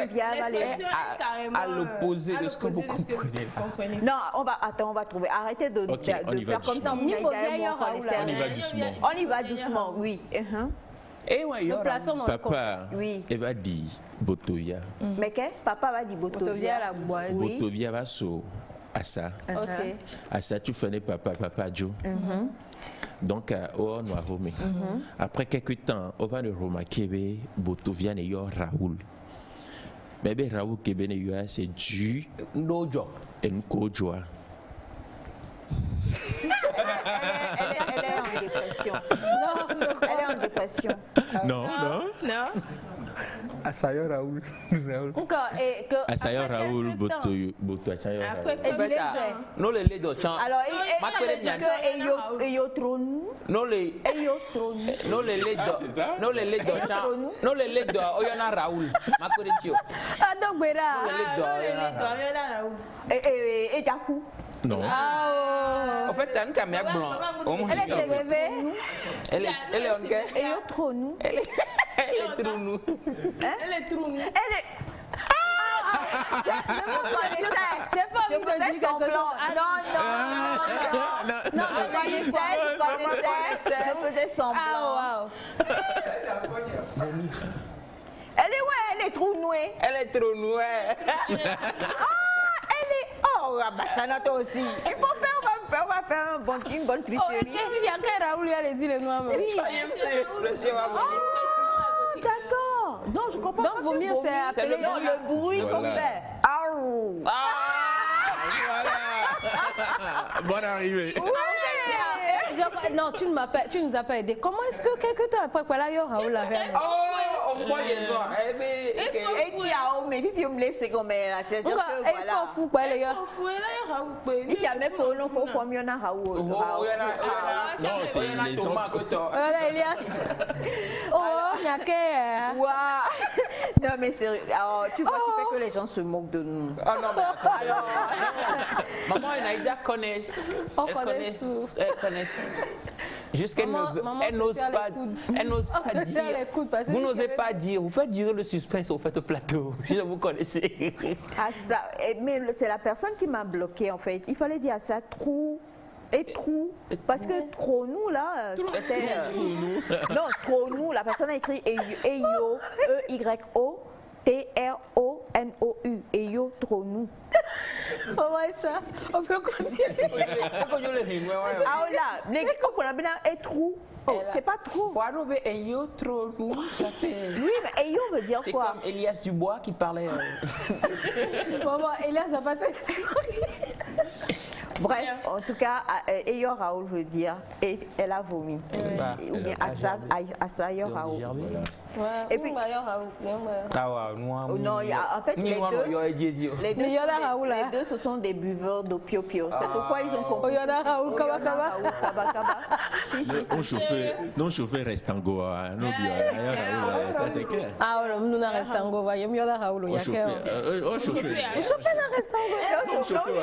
E: à l'opposé de ce que vous comprenez.
C: Non, on va trouver. Arrêtez de faire comme ça.
L: On y va doucement.
C: On y va doucement, oui.
E: Et ouais,
L: Papa,
C: oui.
L: elle va dire Botovia.
C: Mais qu'est-ce Papa va dire Botovia la boîte.
L: Botovia va so à ça.
G: Ok.
L: À ça, tu faisais papa Joe. Donc, on va remettre. Après quelques temps, on va remarquer que Botovia n'est pas Raoul. Mais Raoul c'est du
E: Nojo.
L: Et nous Kojoa.
C: Elle est en dépression. Non, elle est en dépression.
L: Non.
E: Asayo Raoul.
G: Encore, et que.
L: Asayo Raoul, Boto.
G: Après, et tu l'es
E: non, les lait d'Ochan.
C: Alors,
E: non, les lait d'Ochan. Non, les lait d'Ochan. Oyana Raoul. Ma connaissance.
G: Ah, donc, voilà.
C: Et Jakou.
L: Non.
E: En fait, t'as une caméra blanche.
G: Elle est bébé.
E: Elle est en quai.
C: Elle est trop nous.
E: Elle est trop nous.
C: Elle est trop nous. Elle est.
G: Je pas envie de dire quelque chose.
C: Non, je faisais semblant. Elle est trop nouée.
E: Elle est trop nouée.
C: Oh, Bassana, toi aussi. On va faire une bonne tricherie.
G: Oh, il y a qu'un Raoul, elle a dit le nom.
C: Oui, d'accord. Non, je comprends pas.
G: Donc, vaut mieux c'est
C: le bruit qu'on fait.
L: Bonne arrivée.
G: Non, tu ne nous as pas aidé. Comment est-ce que quelque temps après, quoi là, il y aura Raoul avait.
E: On voit les gens.
C: Et ciao, mais puis me laisser comme c'est
G: il faut fou quoi les gars.
C: Il y a même pour nous faut former un Raoul.
L: Non, c'est les gens.
G: Voilà Elias. Oh, il y a que
C: non mais sérieux. Alors, tu vois, tu fais que les gens se moquent de nous.
E: Ah non mais alors, maman et Naïda connaissent. Elles connaissent. Jusqu'elle n'ose pas dire. Vous n'osez pas dire. Vous faites durer le suspense au fait au plateau. Si vous connaissez.
C: Ah ça. Mais c'est la personne qui m'a bloqué en fait. Il fallait dire ça trou. Et trou, parce que trop nous là, c'était. Non, trop nous, la personne a écrit Eyo, E-Y-O, T-R-O-N-O-U, Eyo, trop nous.
G: Oh ouais, ça, on peut continuer.
C: Ah là, les gars comprennent bien, et trou. Oh, c'est pas trop.
E: Faut enlever Eyo, trop nous, ça fait.
C: Oui, mais Eyo veut dire quoi?
E: C'est comme Elias Dubois qui parlait.
G: Bon, Elias va pas te.
C: Bref, en tout cas, Eyo Raoul veut dire et elle a vomi. Ou bien Asayo Raoul.
G: Et puis,
C: non, en fait, les deux, ce sont des buveurs d'eau pio-pio. C'est pourquoi ils ont compris.
L: Non, chauffeur reste en Goa. Non, ça c'est clair.
G: Ah, nous n'en restons en Goa. Il y a Raoul. Il y a
L: chauffeur
G: n'en reste en
C: Goa.
L: Non, chauffeur.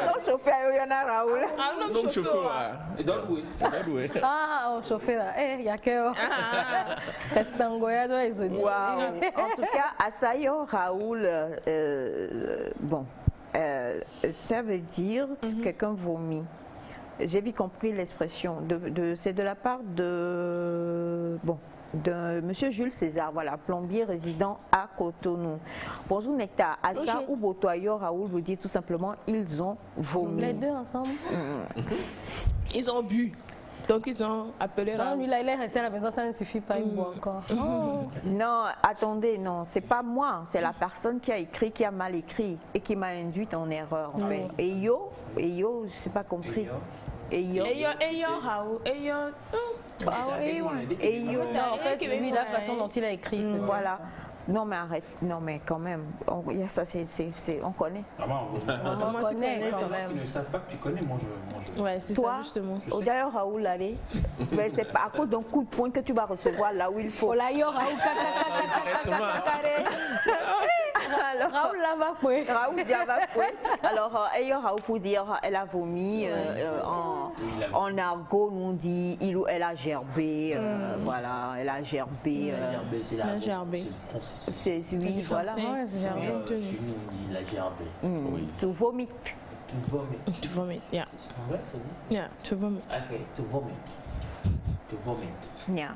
G: Ah, on chauffeur là. Il y a que. Reste en Goa, les autres.
C: En tout cas, Asayo Raoul, bon, ça veut dire quelqu'un vomit. J'ai bien compris l'expression. C'est de la part de Monsieur Jules César, voilà, plombier résident à Cotonou. Bonjour Nectar, Assa ou Botoyo Raoul veut dire tout simplement ils ont vomi.
G: Les deux ensemble.
F: Ils ont bu. Donc ils ont appelé Raoul.
G: Non, lui là, il est resté à la maison, ça ne suffit pas, il boit encore.
C: Non, attendez, non, c'est pas moi, c'est la personne qui a écrit, qui a mal écrit et qui m'a induite en erreur. En fait. Et yo, je sais pas compris. Eyo
F: Raoul, Eyo.
G: En fait, lui, la façon dont il a écrit.
C: Voilà. Non mais arrête, non mais quand même, il y a ça, on connaît.
G: On connaît quand même.
M: Ils ne savent pas que tu connais, moi je...
F: Ouais, c'est ça justement.
C: D'ailleurs Raoul, allez, c'est pas à cause d'un coup de poing que tu vas recevoir là où il faut. Alors, Raoul lava coué. Raoul lava coué. Alors, Raoul pour dire, elle a vomi. En argot, nous on dit il ou elle a gerbé. Voilà, elle a gerbé.
M: C'est la gerbé. C'est le français.
C: Oui, voilà.
M: Chez nous, on dit la gerbé.
C: Tu vomis.
M: Tu vomites.
F: Tu vomites, yeah.
M: C'est vrai, ça dit?
F: Yeah, tu vomites.
M: Ok, tu vomites. Tu vomites.
C: Yeah.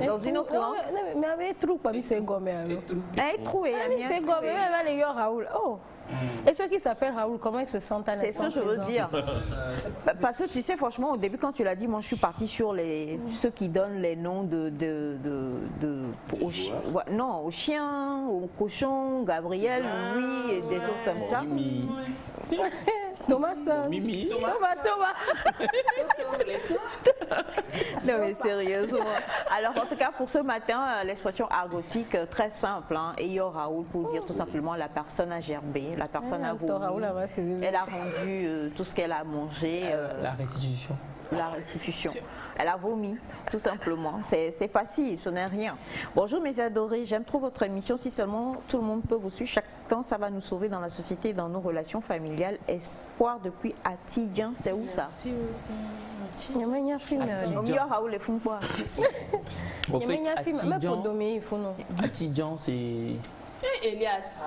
C: Dans une autre langue.
G: Mais avec trou, pas mis c'est gommé.
C: Trou,
G: c'est gommé, mais les gars Raoul. Oh. Et ceux qui s'appellent Raoul, comment ils se sentent à l'instant?
C: C'est ce que je veux dire. Parce que tu sais, franchement, au début, quand tu l'as dit, moi je suis partie sur ceux qui donnent les noms aux chiens, aux cochons, Gabriel, Louis et des choses comme ça.
G: Thomas,
L: Mimi.
G: Thomas.
C: Non mais sérieusement. Alors en tout cas pour ce matin, l'expression argotique très simple, hein, Eyo Raoul pour dire tout simplement la personne a gerbé, la personne a vomi, elle a rendu tout ce qu'elle a mangé.
E: La restitution.
C: La restitution. Elle a vomi, tout simplement. C'est facile, ce n'est rien. Bonjour mes adorés, j'aime trop votre émission. Si seulement tout le monde peut vous suivre, chacun, ça va nous sauver dans la société et dans nos relations familiales. Espoir depuis Atidjan, c'est où ça?
E: Atidjan, c'est...
G: Elias.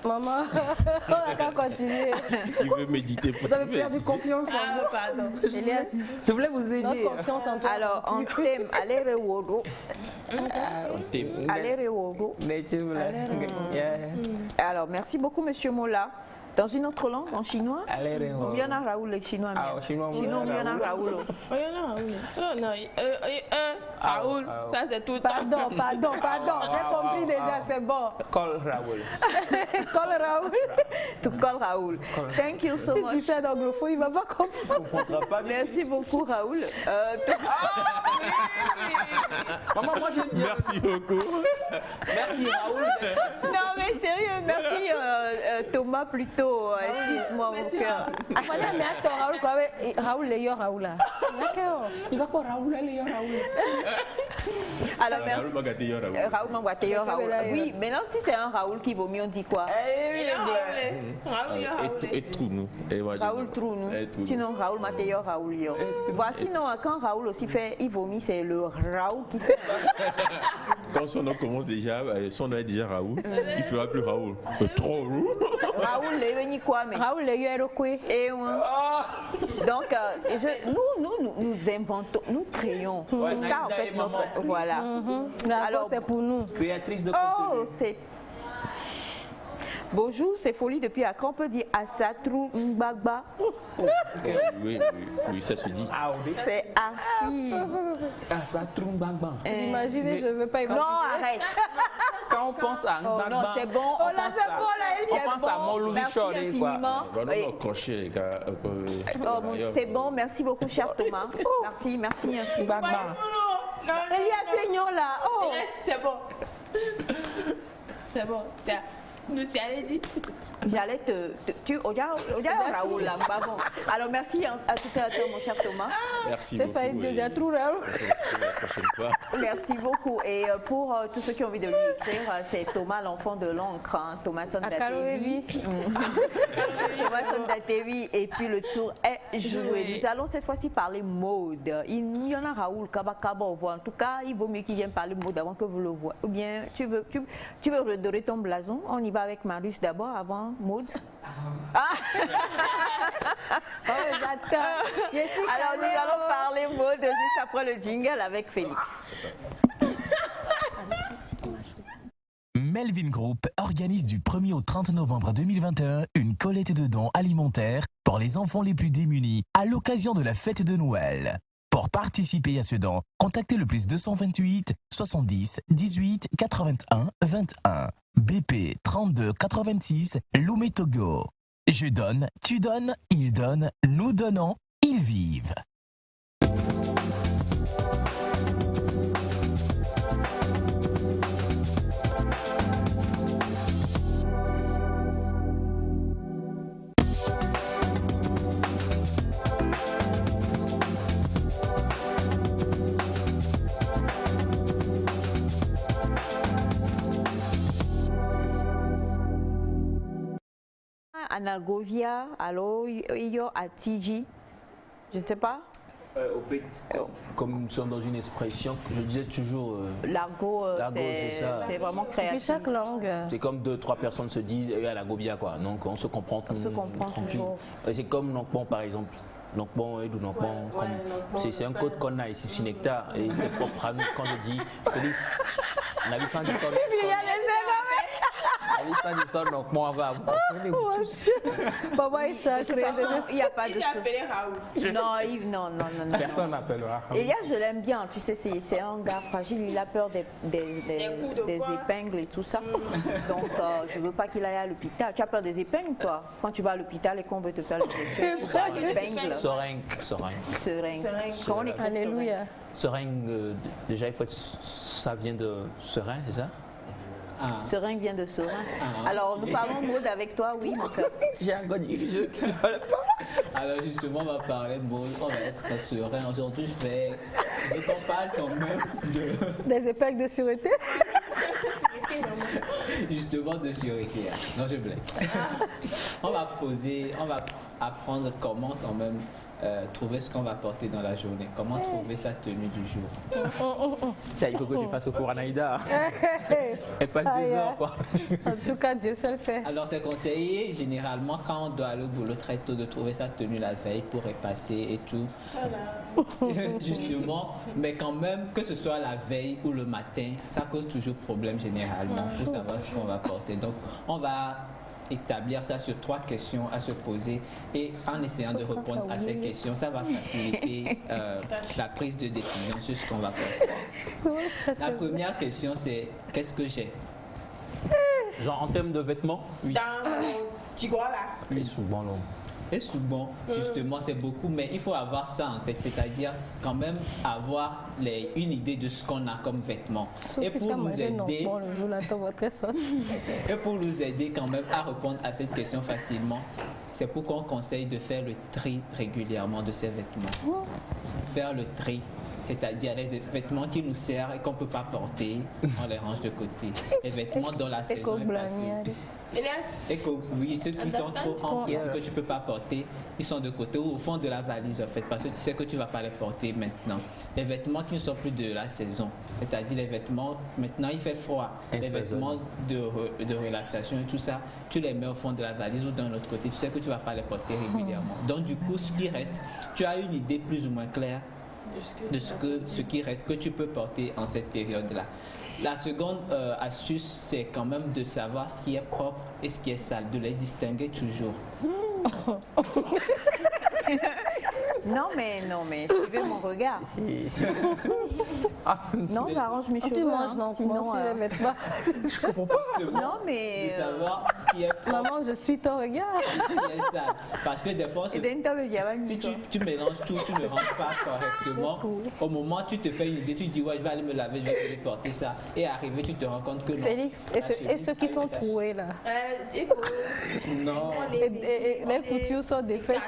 G: Maman, on n'a qu'à continuer.
L: Il veut méditer pour
G: vous avez perdu confiance en moi. Pardon. Elias,
E: je voulais vous aider.
G: Notre confiance en toi.
C: Alors, en thème, allez rewogo. Allez rewogo. Alors, merci beaucoup, monsieur Mola. Dans une autre langue, en chinois? Il y en a Raoul, les chinois.
E: Chinois,
C: il y en a Raoul.
F: Raoul, ça c'est tout.
G: Pardon, j'ai compris déjà, c'est bon.
E: Call Raoul.
G: Call Raoul.
C: To call Raoul. Thank you so much.
G: Si tu sais d'anglophone, il ne va pas comprendre.
C: Merci beaucoup, Raoul.
E: Maman, moi je dis...
L: Merci beaucoup.
E: Merci Raoul.
C: Non mais sérieux, merci Thomas plutôt. Excuse-moi mon cœur.
G: Raoul, les Raoul.
E: Il va quoi Raoul, les Raoul.
C: Alors merci. Raoul Mangwateyo Raoul. Oui, maintenant si c'est un Raoul qui vomit, on dit quoi?
L: Et Trounou.
C: Raoul Trounou. Sinon Raoul Mateyo Raoul yo. Sinon quand Raoul aussi fait, il vomit, c'est le Raoul qui fait.
L: Quand son nom commence déjà, son nom est déjà Raoul, il fera plus Raoul. Trop
C: Raoul les quoi mais
G: Raoul les Yerokwe.
C: Donc nous inventons, nous créons. C'est ça en fait notre voilà.
G: Alors c'est pour nous.
E: Créatrice de contenu.
C: C'est bonjour, c'est Folie depuis Accra. On peut dire Asatrou Mbagba.
L: Oui, ça se dit.
C: C'est archi.
E: Asatrou Mbagba.
G: J'imagine, je ne veux pas imaginer.
C: Non, arrête.
E: Quand on pense à Mbagba,
C: non, c'est bon.
E: On pense à mon Louis Choré, quoi.
C: C'est bon, merci beaucoup, cher Thomas. Merci
E: Mbagba.
G: Elias Seigneur là. Oh,
F: c'est bon. C'est bon. Nous y allons dit.
C: J'allais tu Raoul là, bon. Alors merci en tout cas mon cher Thomas.
L: Merci beaucoup.
G: C'est failli déjà trop Raoul.
L: La prochaine fois.
C: Merci beaucoup. Et pour tous ceux qui ont envie de lui écrire, c'est Thomas l'enfant de l'encre, hein, Thomas Sondatevi. Thomas Sondatevi. Et puis le tour est joué. Nous allons cette fois-ci parler mode. Il y en a Raoul Kabakaba au voit. En tout cas, il vaut mieux qu'il vienne parler mode avant que vous le voyez. Ou bien tu veux redorer ton blason. On y va avec Marius d'abord avant. Maud.
G: J'attends.
C: Alors nous allons parler mode juste après le jingle avec Félix.
B: Melvin Group organise du 1er au 30 novembre 2021 une collecte de dons alimentaires pour les enfants les plus démunis à l'occasion de la fête de Noël. Pour participer à ce don, contactez le plus 228 70 18 81 21. BP 32 86 Lomé Togo. Je donne, tu donnes, ils donnent, nous donnons, ils vivent.
C: Anagovia, alors Iyo Atiji. Je ne sais pas.
E: Au fait, comme nous sommes dans une expression, je disais toujours.
C: L'argot, c'est vraiment créatif.
G: Chaque langue.
E: C'est comme 2-3 personnes se disent à la gobia, quoi. Donc on se comprend.
C: On se comprend toujours.
E: C'est comme Nokbon par exemple. Nokbon et Nokbon. C'est un code qu'on a ici sur Nectar et c'est propre à nous. Quand je dis Félix, on a vu ça du sol. Donc moi, on va vous comprenez tous.
C: Il n'y a pas de non.
E: Personne n'appelle Raoul.
C: Elias, je l'aime bien. Tu sais, c'est un gars fragile. Il a peur des épingles et tout ça. Donc, je ne veux pas qu'il aille à l'hôpital. Tu as peur des épingles, toi? Quand tu vas à l'hôpital et qu'on veut te faire les épingles.
E: Seringue.
C: Comment on écrit
G: Alléluia.
E: Seringue, déjà, il faut ça vient de serein, c'est ça?
C: Seringue vient de serein. Alors, nous parlons Maud avec toi, oui, mon cœur.
E: J'ai un gars je ne parle pas.
H: Alors, justement, on va parler Maud, on va être serein. Aujourd'hui, on parle quand même
G: des épingles de sûreté.
H: Justement, de sûreté. Non, je blague. On va apprendre comment quand même trouver ce qu'on va porter dans la journée. Comment trouver sa tenue du jour.
E: Ça, il faut que tu fasses au cours Anaïda. Elle passe 2 heures, quoi.
G: En tout cas, Dieu seul sait.
H: Alors, c'est conseillé généralement quand on doit aller au boulot très tôt de trouver sa tenue la veille pour repasser et tout. Justement, mais quand même, que ce soit la veille ou le matin, ça cause toujours problème généralement pour savoir ce qu'on va porter. Donc, on va établir ça sur 3 questions à se poser et en essayant de répondre à ces questions, ça va faciliter la prise de décision sur ce qu'on va porter. La première question, c'est qu'est-ce que j'ai?
E: Genre en termes de vêtements?
H: Oui.
D: Tu crois là?
E: Oui, souvent l'homme.
H: Et souvent, justement, c'est beaucoup, mais il faut avoir ça en tête, c'est-à-dire quand même avoir une idée de ce qu'on a comme vêtements. Et pour nous aider, quand même à répondre à cette question facilement, c'est pourquoi on conseille de faire le tri régulièrement de ces vêtements. Faire le tri. C'est-à-dire les vêtements qui nous servent et qu'on ne peut pas porter, on les range de côté. Les vêtements dont la saison est passée. Oui, ceux qui sont trop amples, ceux que tu ne peux pas porter, ils sont de côté ou au fond de la valise en fait, parce que tu sais que tu ne vas pas les porter maintenant. Les vêtements qui ne sont plus de la saison, c'est-à-dire les vêtements, maintenant il fait froid, les vêtements de relaxation et tout ça, tu les mets au fond de la valise ou d'un autre côté, tu sais que tu ne vas pas les porter régulièrement. Donc du coup, ce qui reste, tu as une idée plus ou moins claire de ce qui reste, que tu peux porter en cette période-là. La seconde astuce, c'est quand même de savoir ce qui est propre et ce qui est sale, de les distinguer toujours.
C: Non mais suivez mon regard. Non, j'arrange mes cheveux.
G: Tu manges non, sinon les vêtements.
H: Je comprends pas.
C: Non mais
H: de savoir ce qui est propre.
G: Maman, je suis ton regard.
H: Ce qui est sale. Parce que des fois, si tu mélanges tout, tu ne ranges pas correctement. Au moment où tu te fais une idée, tu dis ouais, je vais aller me laver, je vais aller porter ça. Et arrivé, tu te rends compte que non.
G: Félix, et ceux qui sont troués là.
H: Non.
G: Et les coutures sont défaites.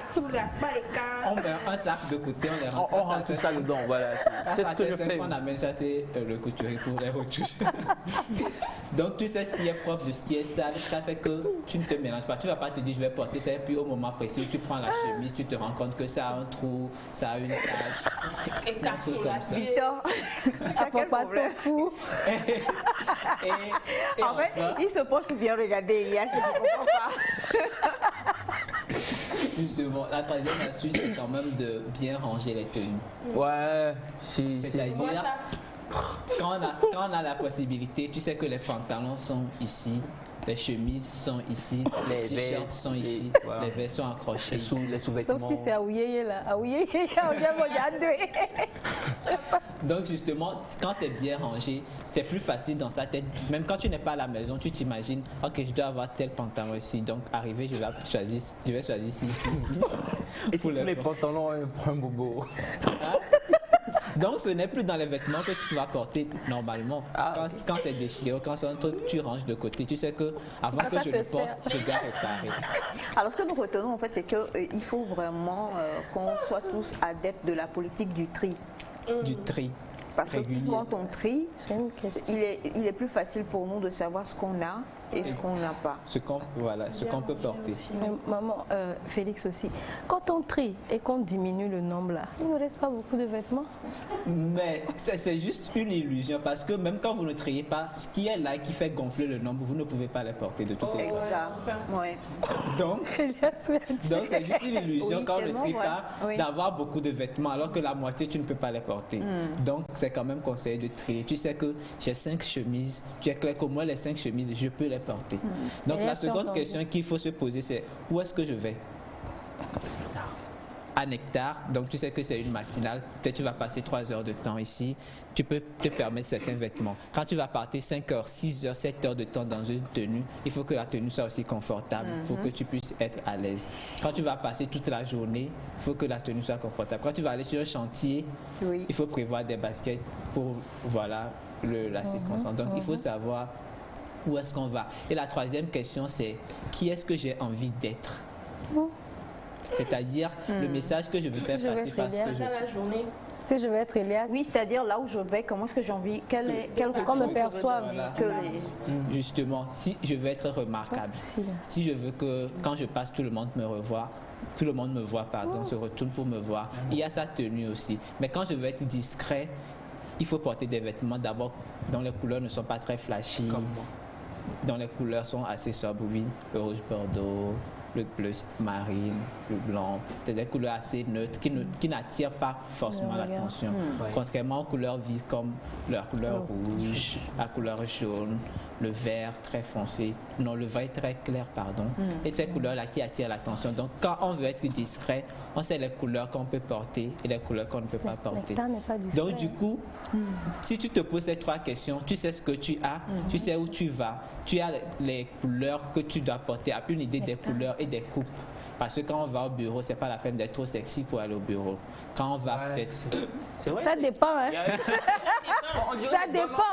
H: On met un sac de côté, on les range.
E: On rentre tout ça dedans, voilà. C'est ce que je fais.
H: On amène ça, c'est le couturier pour les retouches. Donc tu sais ce qui est propre de ce qui est sale, ça fait que tu ne te mélanges pas. Tu ne vas pas te dire je vais porter ça et puis au moment précis tu prends la chemise, tu te rends compte que ça a un trou, ça a une tache.
C: Et un truc comme ça. Victor, tu n'as pas de fou. En fait, il se penche pour bien regarder Elias, je ne comprends pas.
H: Justement, la troisième astuce, c'est quand même de bien ranger les tenues.
E: Ouais,
H: c'est-à-dire, quand on a la possibilité, tu sais que les pantalons sont ici, les chemises sont ici, les t-shirts sont ici, voilà. Les vestes sont accrochés
E: les sous-vêtements.
G: Sauf si c'est Aouyeye là. Aouyeye,
H: donc justement, quand c'est bien rangé, c'est plus facile dans sa tête. Même quand tu n'es pas à la maison, tu t'imagines, ok, je dois avoir tel pantalon ici. Donc arrivé, je vais choisir ici.
E: Et si tous les pantalons ont un point bobo.
H: Donc ce n'est plus dans les vêtements que tu vas porter normalement. Quand c'est déchiré, quand c'est un truc, tu ranges de côté. Tu sais que avant que je le porte, je dois réparer.
C: Alors ce que nous retenons en fait, c'est qu'il faut vraiment qu'on soit tous adeptes de la politique du tri.
H: Du tri.
C: Parce que quand on trie, il est plus facile pour nous de savoir ce qu'on a et ce qu'on n'a pas.
H: Ce qu'on peut porter.
G: Mais maman, Félix aussi, quand on trie et qu'on diminue le nombre là, il ne reste pas beaucoup de vêtements.
H: Mais c'est juste une illusion parce que même quand vous ne triez pas, ce qui est là et qui fait gonfler le nombre, vous ne pouvez pas les porter de toutes les façons.
C: Ouais.
H: Donc c'est juste une illusion quand on ne trie pas
C: oui.
H: d'avoir beaucoup de vêtements alors que la moitié tu ne peux pas les porter. Donc c'est quand même conseillé de trier. Tu sais que j'ai 5 chemises, tu es clair qu'au moins les 5 chemises, je peux les porter. Donc la seconde question qu'il faut se poser, c'est où est-ce que je vais? À Nectar, donc tu sais que c'est une matinale, peut-être tu vas passer 3 heures de temps ici, tu peux te permettre certains vêtements. Quand tu vas partir 5 heures, 6 heures, 7 heures de temps dans une tenue, il faut que la tenue soit aussi confortable pour que tu puisses être à l'aise. Quand tu vas passer toute la journée, il faut que la tenue soit confortable. Quand tu vas aller sur un chantier, il faut prévoir des baskets pour la séquence. Donc il faut savoir où est-ce qu'on va. Et la troisième question, c'est qui est-ce que j'ai envie d'être? C'est-à-dire le message que je veux faire passer parce que je...
D: la journée.
G: Si je veux être Elias.
C: Oui, c'est-à-dire là où je vais, comment est-ce que j'ai envie,
G: qu'on me perçoive.
H: Justement, si je veux être remarquable, si je veux que quand je passe, tout le monde me revoit, tout le monde me voit, se retourne pour me voir. Il y a sa tenue aussi. Mais quand je veux être discret, il faut porter des vêtements d'abord dont les couleurs ne sont pas très flashy, dont les couleurs sont assez sobres, oui, le rouge bordeaux, le bleu marine, le blanc, des couleurs assez neutres qui n'attirent pas forcément l'attention. Contrairement aux couleurs vives comme la couleur rouge, la couleur jaune, le vert très foncé, non, le vert très clair, pardon, et ces couleurs-là qui attirent l'attention. Donc, quand on veut être discret, on sait les couleurs qu'on peut porter et les couleurs qu'on ne peut pas porter. Donc, du coup, si tu te poses ces 3 questions, tu sais ce que tu as, tu sais où tu vas, tu as les couleurs que tu dois porter, une idée des couleurs et des coupes. Parce que quand on va au bureau, c'est pas la peine d'être trop sexy pour aller au bureau. Quand on va peut-être...
G: Ça dépend, hein. Ça dépend.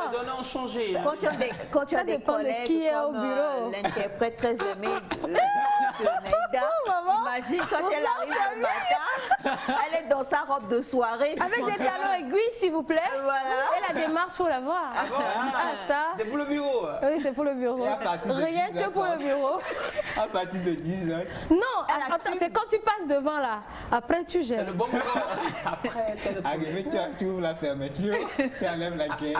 C: Quand tu as des collègues
G: qui est au bureau.
C: L'interprète très aimée de Naïda, imagine quand elle arrive le matin, elle est dans sa robe de soirée.
G: Avec des talons aiguilles, s'il vous plaît.
C: Voilà.
G: Et la démarche, il faut la voir. Ça.
E: C'est pour le bureau.
G: Oui, c'est pour le bureau. Rien que pour le bureau.
H: À partir de 10 heures.
G: Non, attends, c'est quand tu passes devant là. Après, tu gères.
E: C'est le bon moment. Après,
H: tu ouvres la fermeture, tu enlèves la gaine.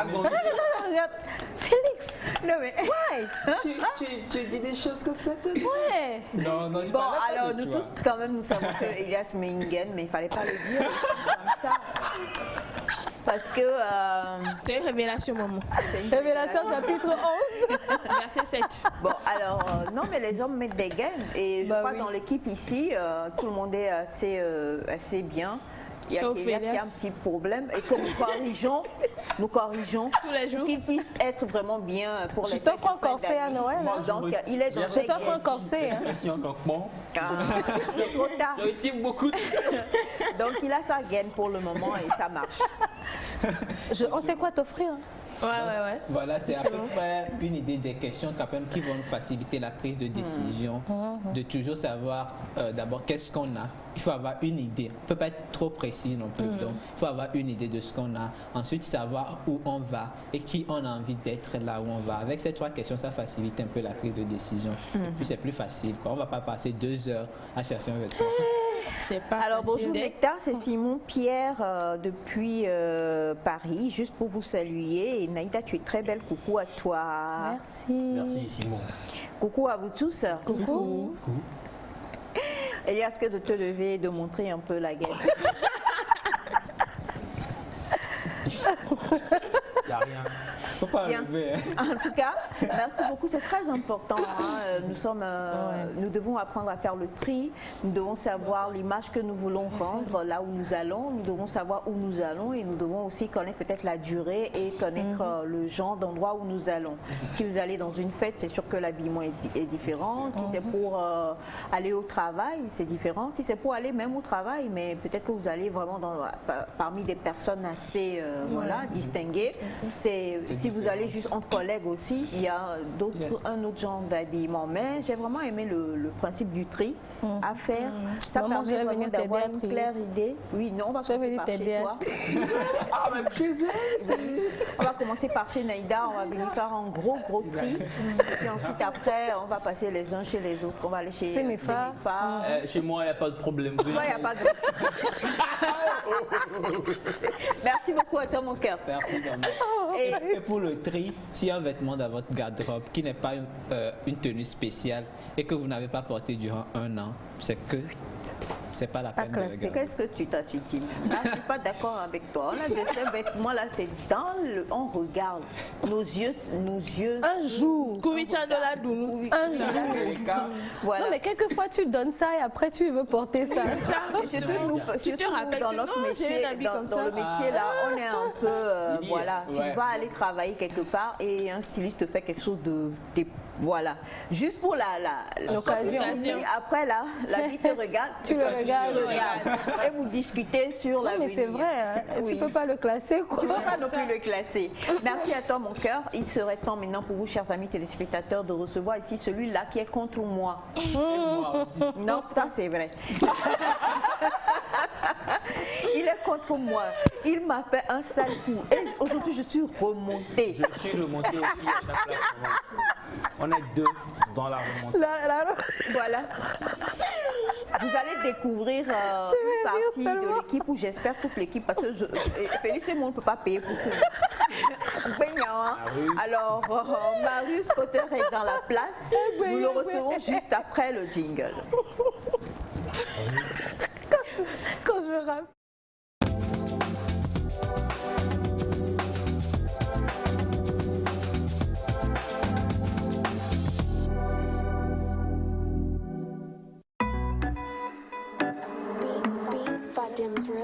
G: Regarde. Félix.
C: Non mais.
G: Ouais.
E: Tu dis des choses comme ça, toi?
G: Ouais.
H: Non,
C: bon, alors nous tous, quand même, nous savons que Elias met une gaine, mais il ne fallait pas le dire comme ça. Parce que...
F: C'est une révélation, maman.
G: Révélation chapitre 11,
F: verset 7.
C: Bon, alors, non, mais les hommes mettent des gaines. Et je crois dans l'équipe ici, tout le monde est assez bien. Il y a Elias qui a un petit problème et que nous corrigeons
F: tous les jours,
C: qu'il puisse être vraiment bien pour les fêtes.
G: Je t'offre un corset à Noël.
C: Donc, il est dans
G: je t'offre un corset.
E: C'est encore bon.
C: C'est trop tard.
E: Je retire beaucoup de...
C: Donc, il a sa gaine pour le moment et ça marche.
G: On sait quoi t'offrir.
F: Ouais.
H: Voilà, c'est à peu près une idée des questions quand même qui vont nous faciliter la prise de décision, de toujours savoir d'abord qu'est-ce qu'on a. Il faut avoir une idée. On ne peut pas être trop précis non plus. Donc, il faut avoir une idée de ce qu'on a. Ensuite, savoir où on va et qui on a envie d'être là où on va. Avec ces 3 questions, ça facilite un peu la prise de décision. Et puis, c'est plus facile, quoi. On ne va pas passer 2 heures à chercher un vêtement.
F: C'est pas
C: Alors
F: facile.
C: bonjour Nectar, c'est Simon Pierre depuis Paris, juste pour vous saluer. Et Naïda, tu es très belle, coucou à toi.
G: Merci.
E: Merci Simon.
C: Coucou à vous tous.
G: Coucou.
C: Elias, que de te lever et de montrer un peu la gaine.
E: Il n'y a rien.
H: Faut pas lever.
C: En tout cas, merci beaucoup, c'est très important. Hein. Nous devons apprendre à faire le tri, nous devons savoir l'image que nous voulons rendre là où nous allons, nous devons savoir où nous allons et nous devons aussi connaître peut-être la durée et connaître le genre d'endroit où nous allons. Si vous allez dans une fête, c'est sûr que l'habillement est différent. Si c'est pour aller au travail, c'est différent. Si c'est pour aller même au travail, mais peut-être que vous allez vraiment parmi des personnes assez distinguées. Si vous allez juste entre collègues aussi, il y a un autre genre d'habillement. Mais j'ai vraiment aimé le principe du tri à faire. Ça permet vraiment d'avoir une claire idée. Oui, non, on va commencer par chez toi.
E: Ah, même chez elle.
C: On va commencer par chez Naïda, on va venir faire un gros tri. Et puis ensuite, après, on va passer les uns chez les autres. On va aller chez mes femmes.
E: Chez moi, il n'y a pas de problème.
C: Moi, il n'y a pas de Merci beaucoup à toi, mon cœur.
H: Merci, maman. Et pour le tri, s'il y a un vêtement dans votre garde-robe qui n'est pas une tenue spéciale et que vous n'avez pas porté durant un an, c'est pas la peine de le garder.
C: Qu'est-ce que tu t'utilises? Là, je ne suis pas d'accord avec toi. On a de ces vêtements-là, c'est on regarde. Nos yeux.
G: Un jour. Un jour.
C: Voilà.
G: Non, mais quelquefois, tu donnes ça et après, tu veux porter ça.
C: Tu te rappelles dans notre métier, dans le métier, là, on est un peu... voilà, tu vas aller travailler quelque part et un styliste te fait quelque chose de... Voilà, juste pour l'occasion. Après, là, la vie te regarde.
G: Tu le regardes.
C: Et vous discutez sur la vie.
G: Mais c'est vrai, hein. Tu ne peux pas le classer. Quoi.
C: Tu ne peux pas non plus le classer. Merci à toi, mon cœur. Il serait temps maintenant pour vous, chers amis téléspectateurs, de recevoir ici celui-là qui est contre moi.
E: Moi aussi.
C: Non, ça c'est vrai. Il est contre moi. Il m'a fait un sale coup. Et aujourd'hui, je suis remontée.
E: Je suis remontée aussi à ta place. On est deux dans la remontée.
C: Voilà. Vous allez découvrir une partie de l'équipe, ou j'espère toute l'équipe, parce que Félix et moi, on ne peut pas payer pour tout. Alors, Marius Potter est dans la place. Nous le recevons juste après le jingle.
G: Quand je rappe.
O: Dim's real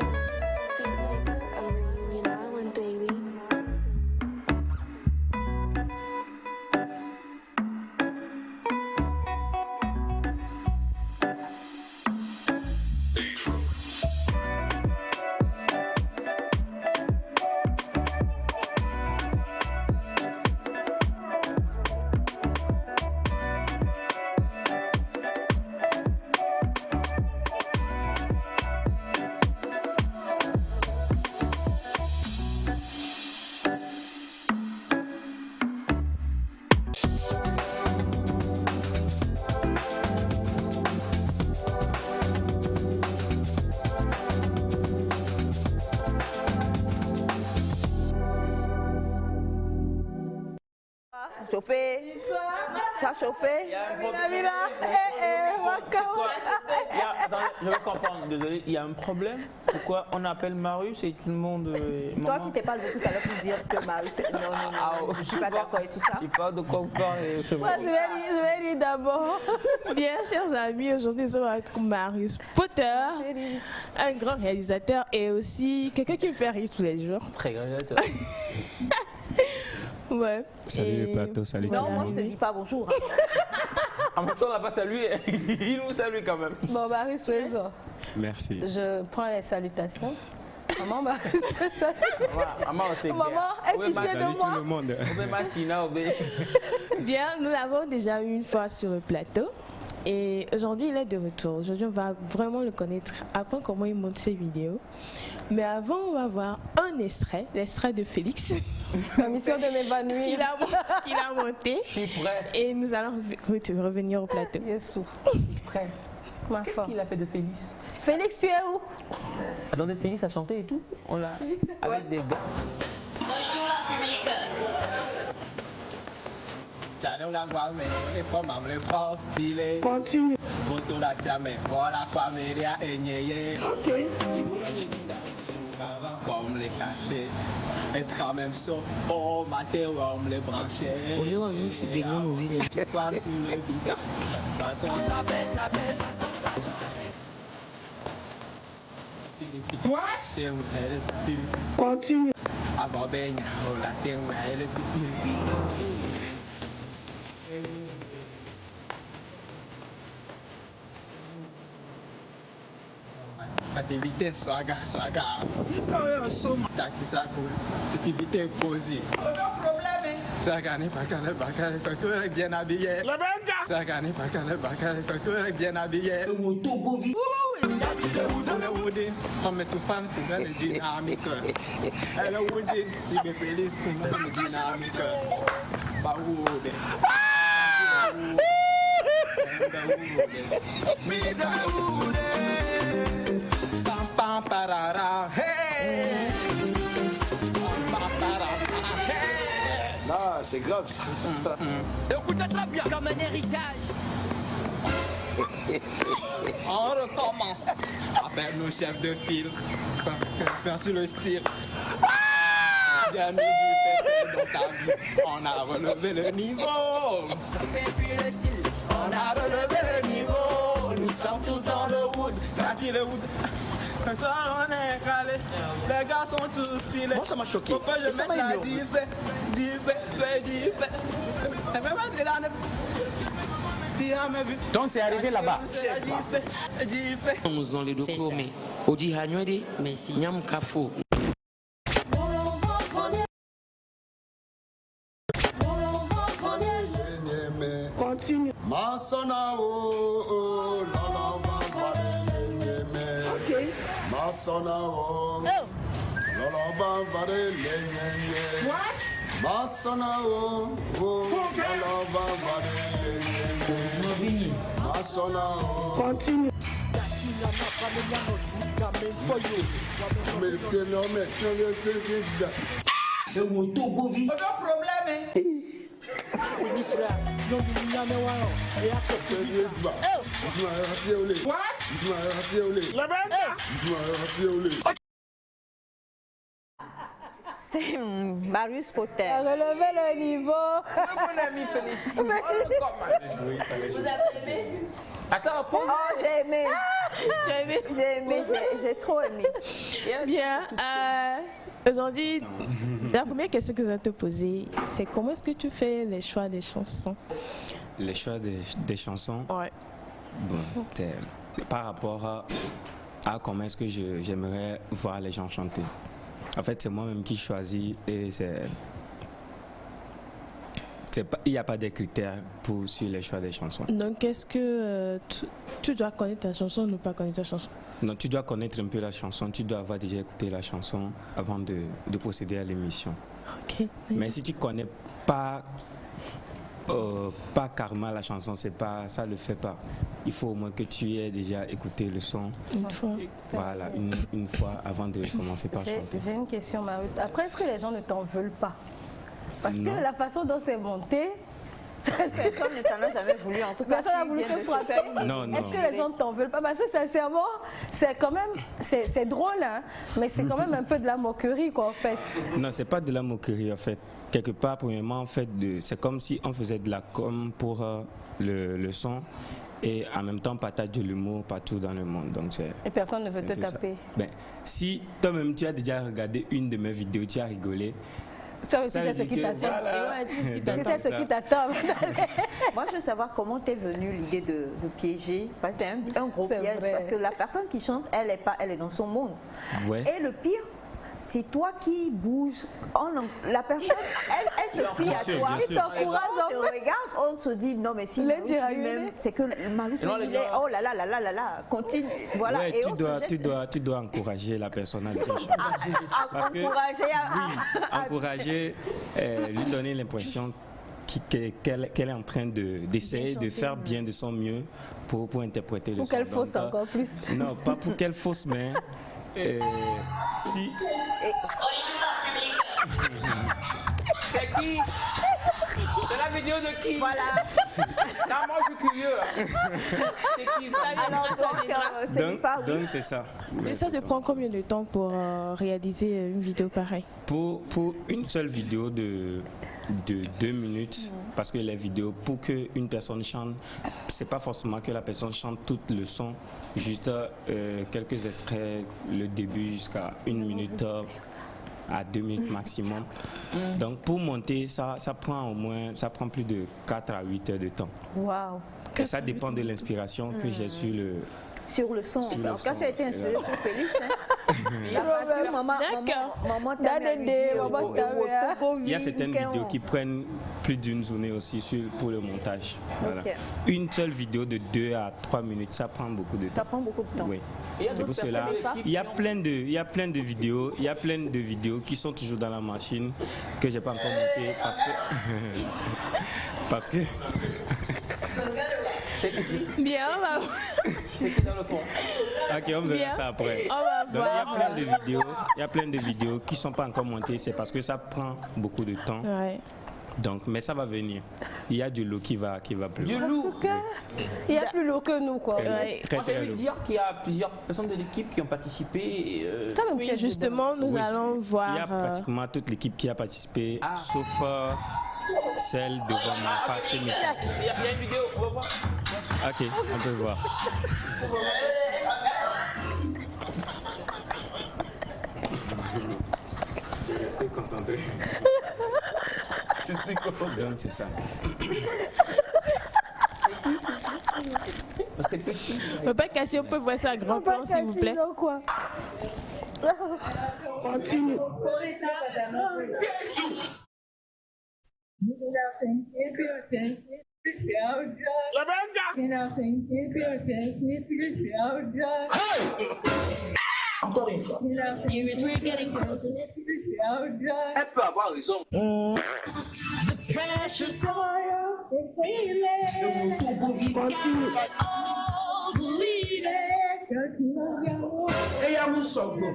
O: beatmaker of Reunion Island, baby.
C: Chauffé. T'as chauffé?
E: Je vais comprendre, désolé, il y a un problème. Pourquoi on appelle Marius et tout le monde...
C: Toi, tu t'es pas levé tout à l'heure pour dire que Marius... Non, je ne suis pas d'accord et tout ça.
E: Je ne sais pas de quoi vous parlez.
F: Je vais dire d'abord. Bien, chers amis, aujourd'hui, nous sommes avec Marius Potter, un grand réalisateur et aussi quelqu'un qui me fait rire tous les jours.
E: Très grand réalisateur.
F: Ouais.
L: Salut le plateau, salut tout le monde.
C: Non, moi je te dis pas bonjour.
E: En même temps, on n'a pas salué. Il nous salue quand même.
G: Bon, Marius,
L: merci.
G: Je prends les salutations. Maman, Marius,
E: maman, c'est bien.
G: Maman, est pitié de moi.
L: Salut tout le monde.
F: Bien, nous l'avons déjà eu une fois sur le plateau. Et aujourd'hui, il est de retour. Aujourd'hui, on va vraiment le connaître, apprendre comment il monte ses vidéos. Mais avant, on va voir un extrait, l'extrait de Félix.
G: La mission de m'évanouir.
F: Qu'il a monté.
E: Je suis prêt.
F: Et nous allons revenir au plateau.
G: Yesu.
E: Prêt. Qu'est-ce qu'il a fait de Félix?
G: Félix, tu es où?
E: Attendez, Félix a chanté et tout? On l'a avec des gars.
P: Bonjour la public.
Q: Continue. Comme les quartiers, être en même son, au matin, on me les branchait. On est en ici, bien, on vit les pas sur le bidon. Façon, ça fait, façon. What? Continue. Avant, ben, on la terre, elle est Activité swaga. Taxi ça cool. Activité posée. Swaga n'est pas surtout bien habillé. Swaga n'est pas surtout bien habillé. On met tout fan pour le dynamique. Elle est wounded, si bien feliz pour le dynamique. Bah
R: Là, c'est grave ça.
Q: Écoutez-la bien. Comme un héritage. On recommence. Appelle nos chefs de file. Faire sur le style. J'ai mis du pépé dans ta vie. On a relevé le niveau. Depuis le style, on a relevé le niveau. Nous sommes tous dans le wood. Gratis le wood. Ce soir on est calé. Les gars sont tous stylés.
R: Moi ça m'a choqué.
Q: Faut que je mette la diffé.
R: Donc c'est arrivé là-bas.
S: Nous avons les deux mais au dit Hanouedi, mais si Nyam Kafo.
R: Continue. Masona o lala bambare ok. Masona o lala bambare lenye. What? Masona o lala bambare lenye. Masona o. Continue.
C: C'est Marius Potter.
G: Relever le niveau.
Q: Mon ami Félicité.
C: Vous avez aimé?
Q: Attends, pause.
C: Oh, j'ai aimé. J'ai aimé, j'ai trop aimé.
F: Bien. Aujourd'hui, la première question que je vais te poser, c'est comment est-ce que tu fais les choix des chansons?
T: Les choix des chansons?
F: Ouais.
T: Bon, par rapport à comment est-ce que j'aimerais voir les gens chanter. En fait, c'est moi-même qui choisis et il n'y a pas de critères sur les choix des chansons.
F: Donc, est-ce que tu dois connaître ta chanson ou ne pas connaître ta chanson?
T: Non, tu dois connaître un peu la chanson, tu dois avoir déjà écouté la chanson avant de procéder à l'émission.
F: Ok.
T: Mais si tu ne connais pas carrément la chanson, ça ne le fait pas. Il faut au moins que tu aies déjà écouté le son.
F: Une fois.
T: Voilà, une fois avant de commencer par chanter.
G: J'ai une question, Marius. Après, est-ce que les gens ne t'en veulent pas? Parce
T: Non.
G: que la façon dont c'est monté,
C: personne ne t'en a jamais voulu. En tout cas,
G: personne n'a voulu te frapper.
T: Non.
G: Est-ce que les gens ne t'en veulent pas? Parce que sincèrement, c'est quand même, c'est drôle, hein, mais c'est quand même un peu de la moquerie, quoi, en fait.
T: Non, c'est pas de la moquerie, en fait. Quelque part, premièrement, en fait, c'est comme si on faisait de la com pour le son et en même temps partage de l'humour partout dans le monde. Donc
G: et personne ne veut te taper.
T: Ben, si toi-même tu as déjà regardé une de mes vidéos, tu as rigolé.
G: Tu sais ce qui t'attend.
C: Moi, je veux savoir comment t'es venue l'idée de piéger. Parce que c'est un gros piège.
G: Vrai.
C: Parce que la personne qui chante, elle est dans son monde.
T: Ouais.
C: Et le pire, c'est toi qui bouges. La personne, elle se plie à toi.
G: Il t'encourage.
C: On te regarde, on se dit non, mais si c'est que Marius, il est oh là là là là là là, continue. Voilà.
T: Ouais,
C: et
T: tu dois encourager la personne à bien chanter. Parce que, encourager, lui donner l'impression qu'elle est en train d'essayer de faire bien de son mieux pour interpréter le son.
G: Pour qu'elle fausse encore plus.
T: Non, pas pour qu'elle fausse, mais si...
Q: C'est qui? C'est la vidéo de qui?
C: Voilà.
Q: Non, moi je suis curieux. C'est qui?
T: Donc c'est ça.
F: Mais ça te prend combien de temps pour réaliser une vidéo pareille?
T: Pour une seule vidéo de 2 minutes, parce que les vidéos, pour qu'une personne chante, c'est pas forcément que la personne chante tout le son, juste quelques extraits, le début jusqu'à 1 minute à 2 minutes maximum. Donc pour monter, ça prend plus de 4 à 8 heures de temps.
G: Waouh.
T: Et ça dépend de l'inspiration que j'ai
C: Sur le son. En tout cas, tu as été inspiré pour Félix.
T: Il y a certaines vidéos qui prennent plus d'une journée aussi pour le montage. Voilà.
C: Okay.
T: Une seule vidéo de 2 à 3 minutes, ça prend beaucoup de temps.
C: Ça prend beaucoup de temps.
T: Oui. C'est pour cela, il y a plein de vidéos qui sont toujours dans la machine que j'ai pas encore montées parce que
F: Bien, on va
E: C'est qui dans le fond?
T: Ok, on verra ça après.
F: On va
T: Donc,
F: voir.
T: il y a plein de vidéos qui sont pas encore montées, c'est parce que ça prend beaucoup de temps.
F: Ouais.
T: Donc, mais ça va venir. Il y a du lot qui va plus
E: Du
T: loin.
E: lourd.
G: Il y a plus lourd que nous, quoi.
E: Moi, j'ai vu dire qu'il y a plusieurs personnes de l'équipe qui ont participé.
F: Oui, justement, nous allons voir.
T: Il y a pratiquement toute l'équipe qui a participé, sauf celle devant ma face.
E: Il y a une vidéo, on va voir.
T: Ok, on peut voir. Restez concentrés.
E: Je suis concentré.
T: Donc c'est ça.
E: C'est petit.
F: Papa Cassie, on peut voir ça à grand plan, s'il vous plaît.
P: Continue.
A: Encore une fois. Elle peut avoir raison. Et à mon sogno.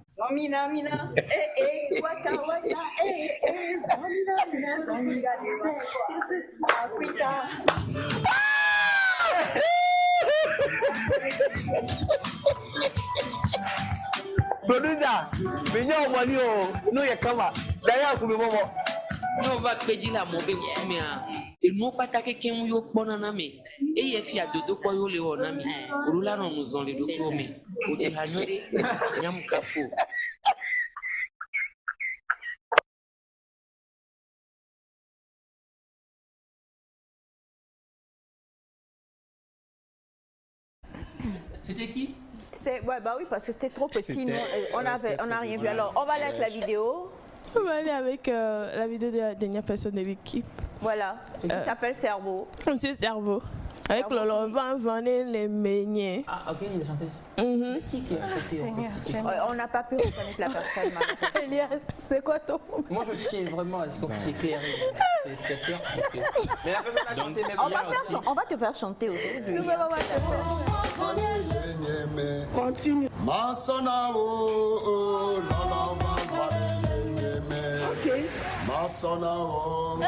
P: Zamina mina, waka waka, zamina mina, zamina mina, this is Africa.
A: Producer, mignon money no ye kama. Daya ku momo.
S: No va pedir la mobe kumia. Il mo patake kemu yo pona na me. E ye fi adodo ko yo le wona mi. Orula no muzon le do me. O ti hanore nyam kafo.
M: C'était qui?
C: Ouais, bah oui, parce que c'était trop petit. Nous, on n'a rien vu. Alors, on va laisser la vidéo.
F: On va aller avec la vidéo de la dernière personne de l'équipe.
C: Voilà, qui s'appelle Cerveau.
F: Monsieur Cerveau. Avec Lolo Van Vané les Meuniers.
E: Ah, ok, il est chanteuse. C'est qui a passé en fait?
C: On n'a pas pu reconnaître la personne.
G: Elias, c'est quoi ton...
E: Moi, je tiens vraiment à ce qu'on puisse éclairer les spectateurs. Mais la personne a chanté même
C: On va te faire chanter aujourd'hui.
R: Continue. Masona o lolo
P: Ok.
R: Masona o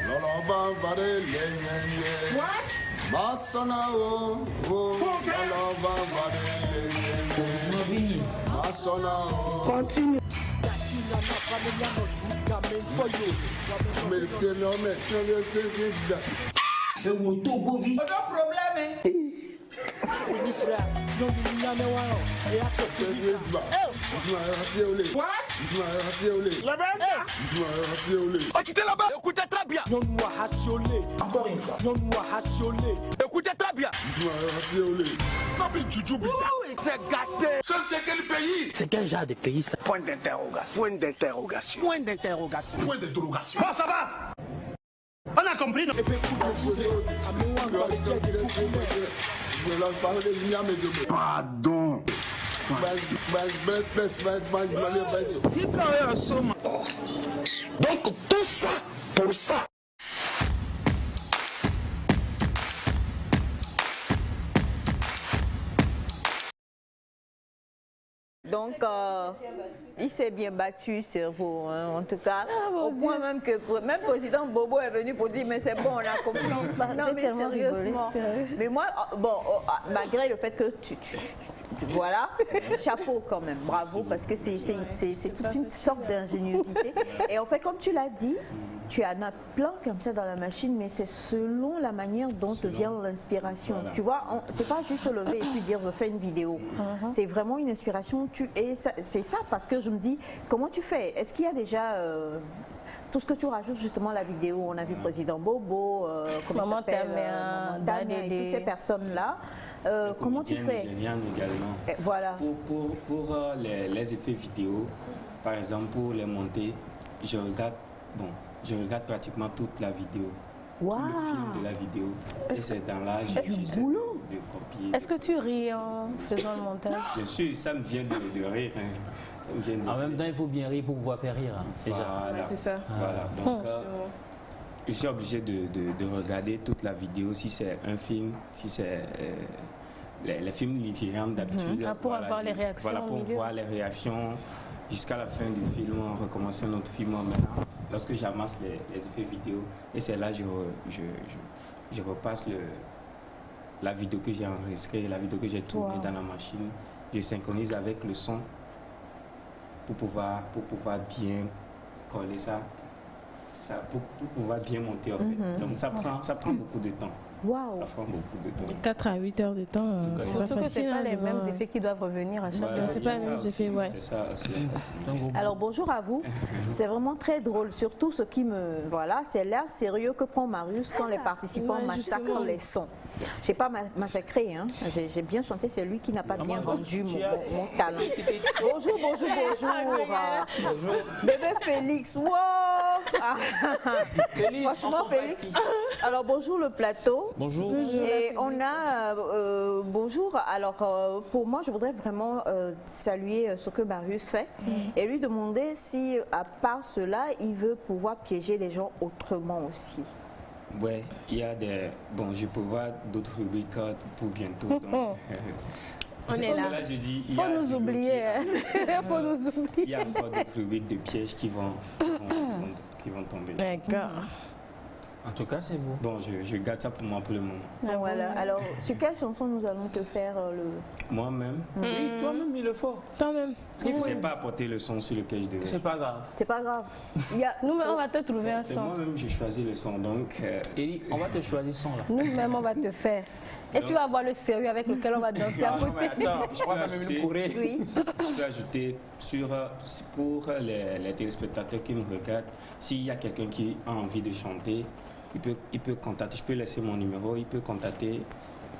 R: lolo bambare lenye.
P: What?
R: Masona o lolo bambare lenye. Masona o.
P: Continue.
A: Aucun problème. Oh, tu t'es là-bas. Écoutez très bien. Encore une fois. Écoutez très bien. C'est gâté. C'est quel pays? C'est quel genre de pays ça? Point d'interrogation. Bon, ça va. On a compris, non?
R: Pardon.
A: Donc tout ça pour ça.
C: Donc, il s'est bien battu, Cerveau, hein, en tout cas. Au point même que même président Bobo est venu pour dire mais c'est bon, on a compris. Non, mais sérieusement. Mais moi, bon, malgré le fait que voilà, chapeau quand même, bravo, parce que c'est toute une sorte d'ingéniosité. Et en fait, comme tu l'as dit, tu en as plein comme ça dans la machine, mais c'est selon la manière dont te vient l'inspiration. Voilà. Tu vois, c'est pas juste se lever et puis dire je fais une vidéo. C'est vraiment une inspiration. Et c'est ça parce que je me dis, comment tu fais? Est-ce qu'il y a déjà tout ce que tu rajoutes justement à la vidéo. On a vu Président Bobo,
G: Maman Tamia,
C: Maman Tamia et toutes ces personnes-là. Comment tu fais
T: également.
C: Voilà.
T: Pour les effets vidéo, par exemple pour les monter, je regarde pratiquement toute la vidéo.
C: Wow.
T: Tout le film de la vidéo. Et c'est dans l'âge j'essaie de copier.
G: Est-ce que tu ris en faisant le montage?
T: Bien sûr, ça me vient de rire. Hein. Ça me vient de
M: en même temps, il faut bien rire pour pouvoir faire rire. Hein.
T: Voilà.
F: C'est ça.
T: Voilà. Donc, je suis obligé de regarder toute la vidéo, si c'est un film, si c'est les films nigérians d'habitude.
G: Pour avoir les réactions.
T: Voilà, pour voir les réactions jusqu'à la fin du film. On recommence un autre film maintenant. Lorsque j'amasse les effets vidéo, et c'est là que je repasse la vidéo que j'ai enregistrée, la vidéo que j'ai tournée dans la machine. Je synchronise avec le son pour pouvoir bien coller ça. Pour pouvoir bien monter en fait. Donc ça prend beaucoup de temps.
C: Wow.
T: Ça prend beaucoup de temps.
F: 4 à 8 heures de temps, c'est pas
G: Surtout que
F: facile.
G: c'est pas les mêmes effets qui doivent revenir à chaque fois.
F: C'est pas les mêmes effets, ouais.
T: C'est ça aussi.
C: Alors bonjour à vous. C'est vraiment très drôle. Surtout ce qui me... Voilà, c'est l'air sérieux que prend Marius quand les participants massacrent les sons. J'ai pas massacré, hein. J'ai bien chanté, c'est lui qui n'a pas bien rendu mon talent. Bonjour, bonjour, bonjour. Bébé Félix, wow. Franchement, Félix. Alors bonjour le plateau.
M: Bonjour.
C: Et on a bonjour. Alors pour moi, je voudrais vraiment saluer ce que Marius fait et lui demander si, à part cela, il veut pouvoir piéger les gens autrement aussi.
T: Ouais, il y a des... Bon, je peux voir d'autres rubriques pour bientôt. Donc,
G: on est là.
T: Je dis,
G: faut nous oublier. Faut nous oublier.
T: Il y a encore d'autres rubriques de pièges qui vont tomber.
F: D'accord.
M: En tout cas, c'est beau.
T: Bon, je garde ça pour moi pour le moment.
C: Voilà. Alors, sur quelle chanson nous allons te faire le...
T: Moi-même.
M: Oui, toi-même, il le faut.
F: Toi-même.
T: Je ne sais pas apporter le son sur lequel je devais.
M: C'est pas grave.
C: C'est pas grave.
G: Nous-mêmes, on va te trouver un son.
T: Moi-même, j'ai choisi le son. Donc,
M: on va te choisir son là.
G: Nous-mêmes, on va te faire. Et donc, tu vas voir le sérieux avec lequel on va danser à côté.
T: Je peux ajouter pour les téléspectateurs qui nous regardent, s'il y a quelqu'un qui a envie de chanter, il peut contacter. Je peux laisser mon numéro, il peut contacter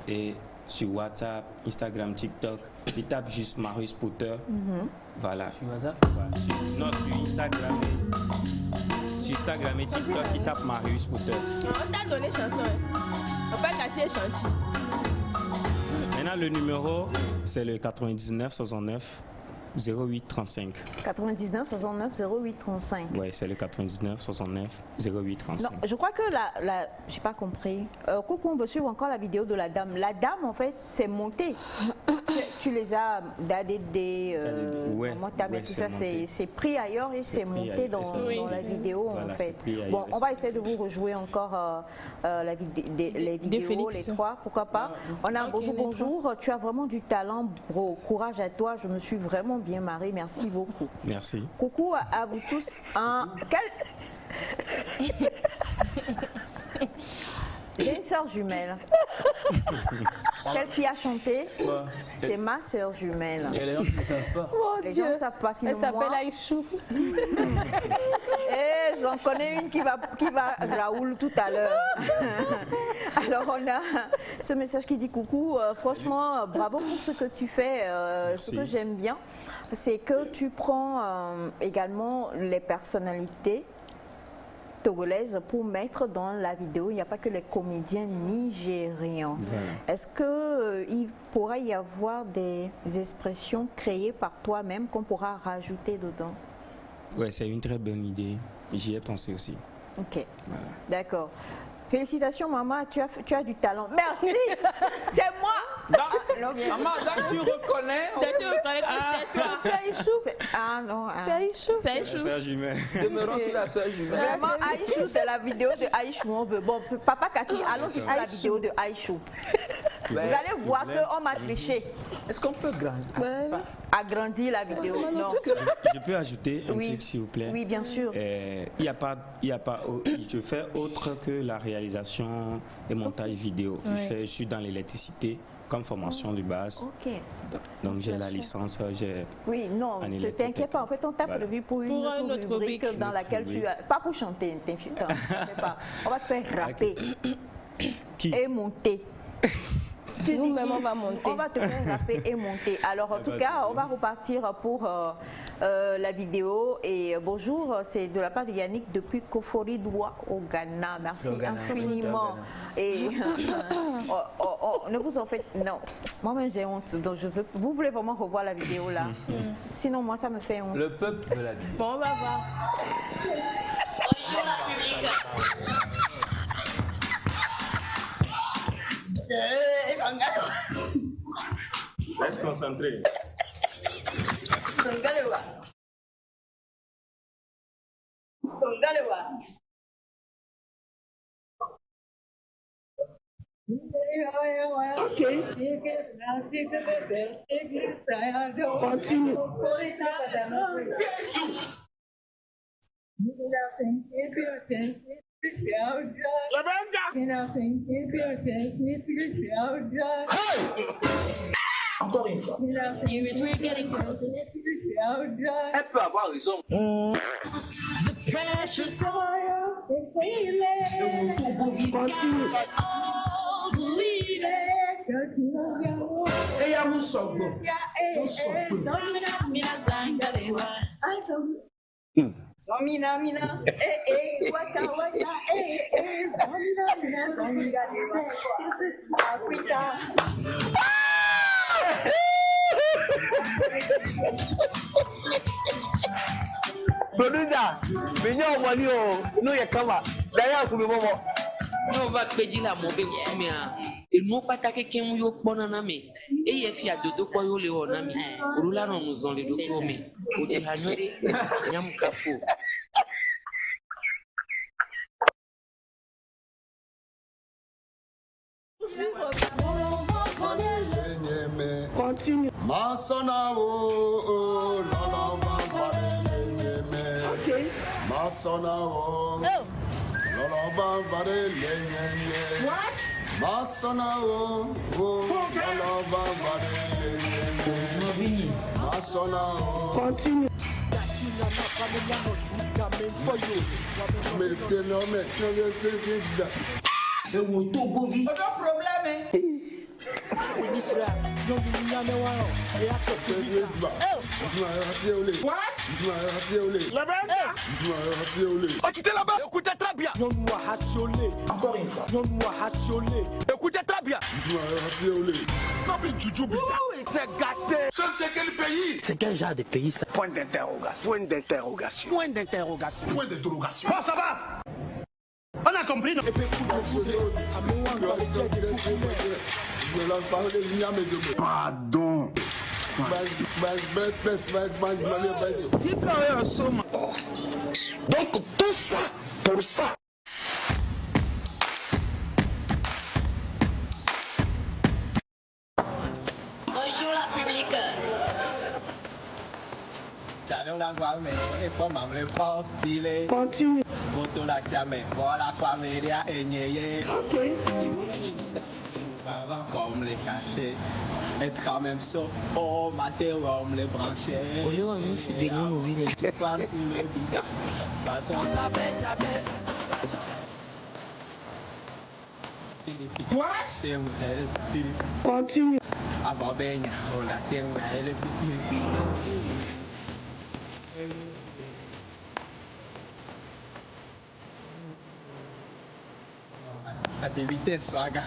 T: et sur WhatsApp, Instagram, TikTok. Il tape juste Marius Potter. Voilà.
M: Sur WhatsApp?
T: Non, sur Instagram. Sur Instagram et TikTok, il tape Marius Potter.
F: On t'a donné chanson. On fait quartier chantier.
T: Maintenant, le numéro, c'est le 99 69 08 35.
C: 99 69 08 35.
T: Oui, c'est le 99 69 08 35.
C: Non, je crois que j'ai pas compris. Coucou, on veut suivre encore la vidéo de la dame. La dame, en fait, c'est monté. Tu les as d'ADD, tout ça, c'est pris ailleurs et c'est monté dans la vidéo, en fait. Bon, on va essayer de vous rejouer encore les vidéos, les trois, pourquoi pas. On a bonjour, tu as vraiment du talent, bro. Courage à toi, je me suis vraiment bien marrée, merci beaucoup.
T: Merci.
C: Coucou à vous tous. J'ai une soeur jumelle. Celle qui a chanté, c'est ma soeur jumelle.
M: Et les gens ne savent pas.
C: Les gens ne savent pas.
G: Elle s'appelle Aïchou.
C: Et j'en connais une qui va Raoul tout à l'heure. Alors on a ce message qui dit coucou, franchement bravo pour ce que tu fais. Ce que j'aime bien, c'est que tu prends également les personnalités togolaises pour mettre dans la vidéo. Il n'y a pas que les comédiens nigérians. Est-ce qu'il pourra y avoir des expressions créées par toi-même qu'on pourra rajouter dedans?
T: Oui, c'est une très bonne idée. J'y ai pensé aussi.
C: Ok, d'accord. Félicitations maman, tu as du talent. Merci. C'est moi.
M: Maman, tu reconnais.
F: Tu reconnais que c'est toi.
G: C'est Aïchou.
C: Ah non.
G: C'est Aïchou.
T: C'est Aïchou. C'est jumelle.
M: Demeurons sur la soeur jumelle.
C: Vraiment, Aïchou, c'est la vidéo de Aïchou. On veut. Bon, papa Cathy, allons-y pour la vidéo de Aïchou. Vous allez voir qu'on m'a triché.
M: Est-ce qu'on peut
C: agrandir la vidéo? Non.
T: Je peux ajouter un truc, s'il vous plaît?
C: Oui, bien sûr.
T: Je fais autre que la réalisation et montage vidéo. Je suis dans l'électricité. comme formation de base.
C: Ok.
T: Donc j'ai la licence, j'ai...
C: Oui, non, ne t'inquiète pas. En fait, on t'a prévu pour une autre rubrique dans laquelle tu as... Pas pour chanter, t'inquiète pas. On va te faire rapper et monter.
G: Nous-mêmes, on va monter.
C: On va te faire rapper et monter. Alors, en tout cas, on va repartir pour la vidéo. Et bonjour, c'est de la part de Yannick depuis Kofori-Doua au Ghana. Merci infiniment. Et ne vous en faites... Non, moi-même j'ai honte. Donc vous voulez vraiment revoir la vidéo là? Sinon, moi, ça me fait honte.
M: Le peuple de la vidéo.
G: Bon, on va voir.
P: Bonjour la public.
J: Reste concentré.
P: Continue.
U: Encore une fois.
P: We're getting closer.
U: Elle peut avoir raison.
P: The precious oil is healing. Continue. Oh, believe it.
U: Et ya musogo.
P: Samina mina, waka waka, samina mina, samina mina, this is Africa.
U: Producer, mignon wali o, no ye kama. D'ailleurs, pour le moment.
S: Non, va pédir la mauvaise mais et nous pas taquer qui nous yo bonana mais et y fi a dodo quoi yo le onami rula non nous on les dodo mais o ti hanore nyam kafo.
P: Continue.
R: Masona o la la va
P: Ok.
R: Masona o la la va
P: What?
R: Masona o la la va Masona o.
P: Continue.
R: Mais non mais c'est
P: Aucun problème.
U: Oh, tu t'es là-bas. Écoutez très bien. Encore une fois. Écoutez très bien. C'est gâté. C'est quel pays? C'est quel genre de pays ça? Point d'interrogation. Point d'interrogation. Point d'interrogation. Point d'interrogation. Bon, ça va. On a compris, non?
R: Pardon.
U: Donc tout ça pour ça.
P: Bonjour la public. Continue.
Q: Comme les quartiers, être quand même so, oh, matin, on me les branchait.
S: C'est des gros mobiles.
P: What? Continue.
Q: Avant ben, on a terminé. Attività swaga.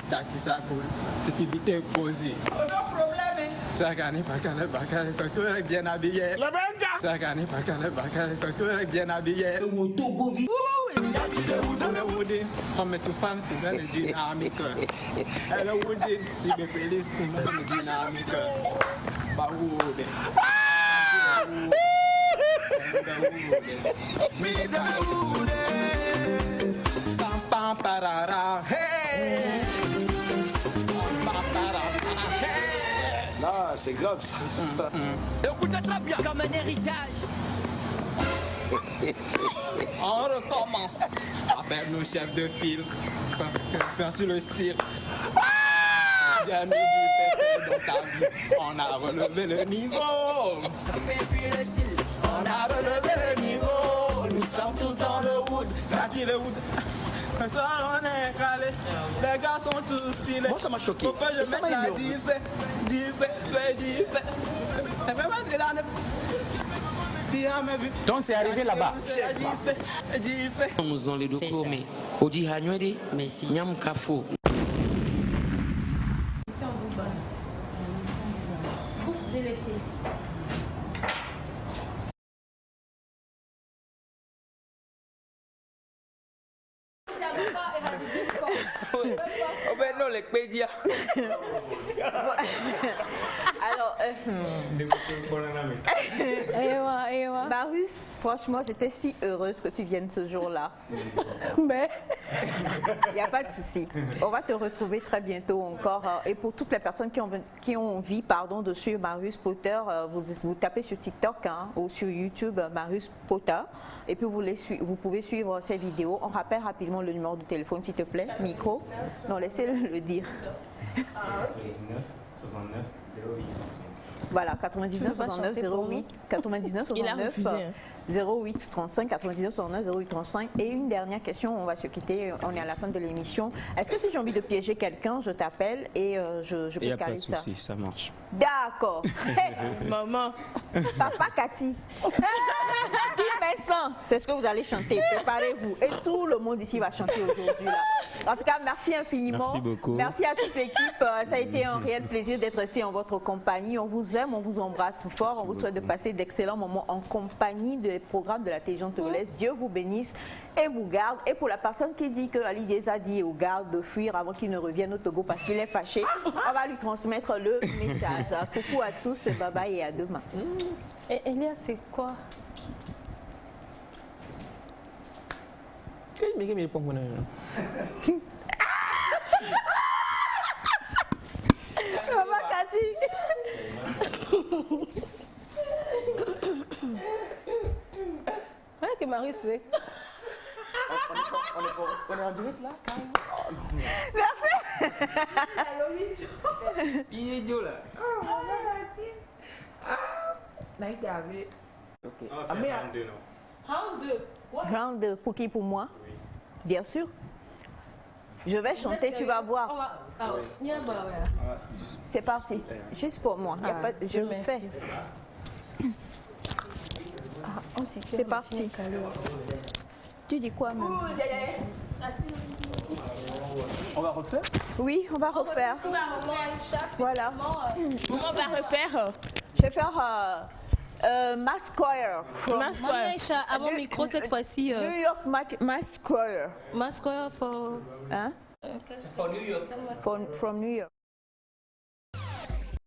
Q: Taxi ça pour activité posée.
P: Aucun problème.
Q: Swaga n'est pas surtout bien habillé.
P: La bande.
Q: Swaga n'est pas surtout bien habillé. On met tout fan pour le dynamique. Elle est woundée, si les félix pour le dynamique. Baoude.
R: Là, c'est grave ça.
U: Écoutez très bien.
P: Comme un héritage.
Q: On recommence. appelle nos chefs de file. Faire sur le style. J'ai mis du pépé dans ta vie. On a relevé le niveau. Ça fait plus le style. On a relevé le niveau. Nous sommes tous dans le wood. Gratis le wood. Ce soir on est calé. Les gars sont tous stylés.
U: Moi ça m'a choqué.
Q: Faut que je mette la diffé.
U: Donc c'est arrivé là-bas.
S: Nous avons les deux mais au dit Hanyode, merci. Nyam Kafo.
G: Scoop de l'été.
E: Oh ben non, les pédias.
C: Alors, Marius, franchement, j'étais si heureuse que tu viennes ce jour-là. Mais il n'y a pas de souci. On va te retrouver très bientôt encore. Et pour toutes les personnes qui ont envie de suivre Marius Potter, vous tapez sur TikTok ou sur YouTube Marius Potter. Et puis vous pouvez suivre ses vidéos. On rappelle rapidement le numéro de téléphone, s'il te plaît. Micro. Non, laissez-le le dire.
T: 99 69 08 35.
C: Voilà, 99 69 08 99 69 08 35 99 69 08 35. Et une dernière question, on va se quitter, on est à la fin de l'émission. Est-ce que si j'ai envie de piéger quelqu'un, je t'appelle et je peux caler ça?
T: Il n'y a pas de souci, ça marche.
C: D'accord. Maman. Papa Cathy. Qui met 100? C'est ce que vous allez chanter. Préparez-vous. Et tout le monde ici va chanter aujourd'hui. En tout cas, merci infiniment.
T: Merci beaucoup.
C: Merci à toute l'équipe. Ça a été un réel plaisir d'être ici en votre compagnie. On vous aime, on vous embrasse fort. On vous souhaite de passer d'excellents moments en compagnie des programmes de la télévision togolaise. Dieu vous bénisse et vous garde. Et pour la personne qui dit que Ali Dieza dit au garde de fuir avant qu'il ne revienne au Togo parce qu'il est fâché, on va lui transmettre le message. Coucou à tous, bye bye et à demain.
G: Et Elia, c'est quoi?
C: Maman Cathy.
G: Ouais, que Marie c'est.
A: On est en direct là, carrément.
C: Merci.
E: Il est idiot là.
A: Ok.
T: On va faire round 2, non?
G: Round 2.
C: Round 2, pour qui? Pour moi? Oui. Bien sûr. Je vais chanter, tu vas voir. C'est parti. Juste pour moi. Y a pas, je le fais. C'est parti. Tu dis quoi, même?
A: On va refaire?
C: Oui, on va refaire. Voilà.
F: Comment on va refaire?
C: Je vais faire Masquire.
G: Maman, à mon micro cette fois-ci.
C: New York Masquire.
G: Masquire for...
C: Hein?
E: For New York.
C: From New York.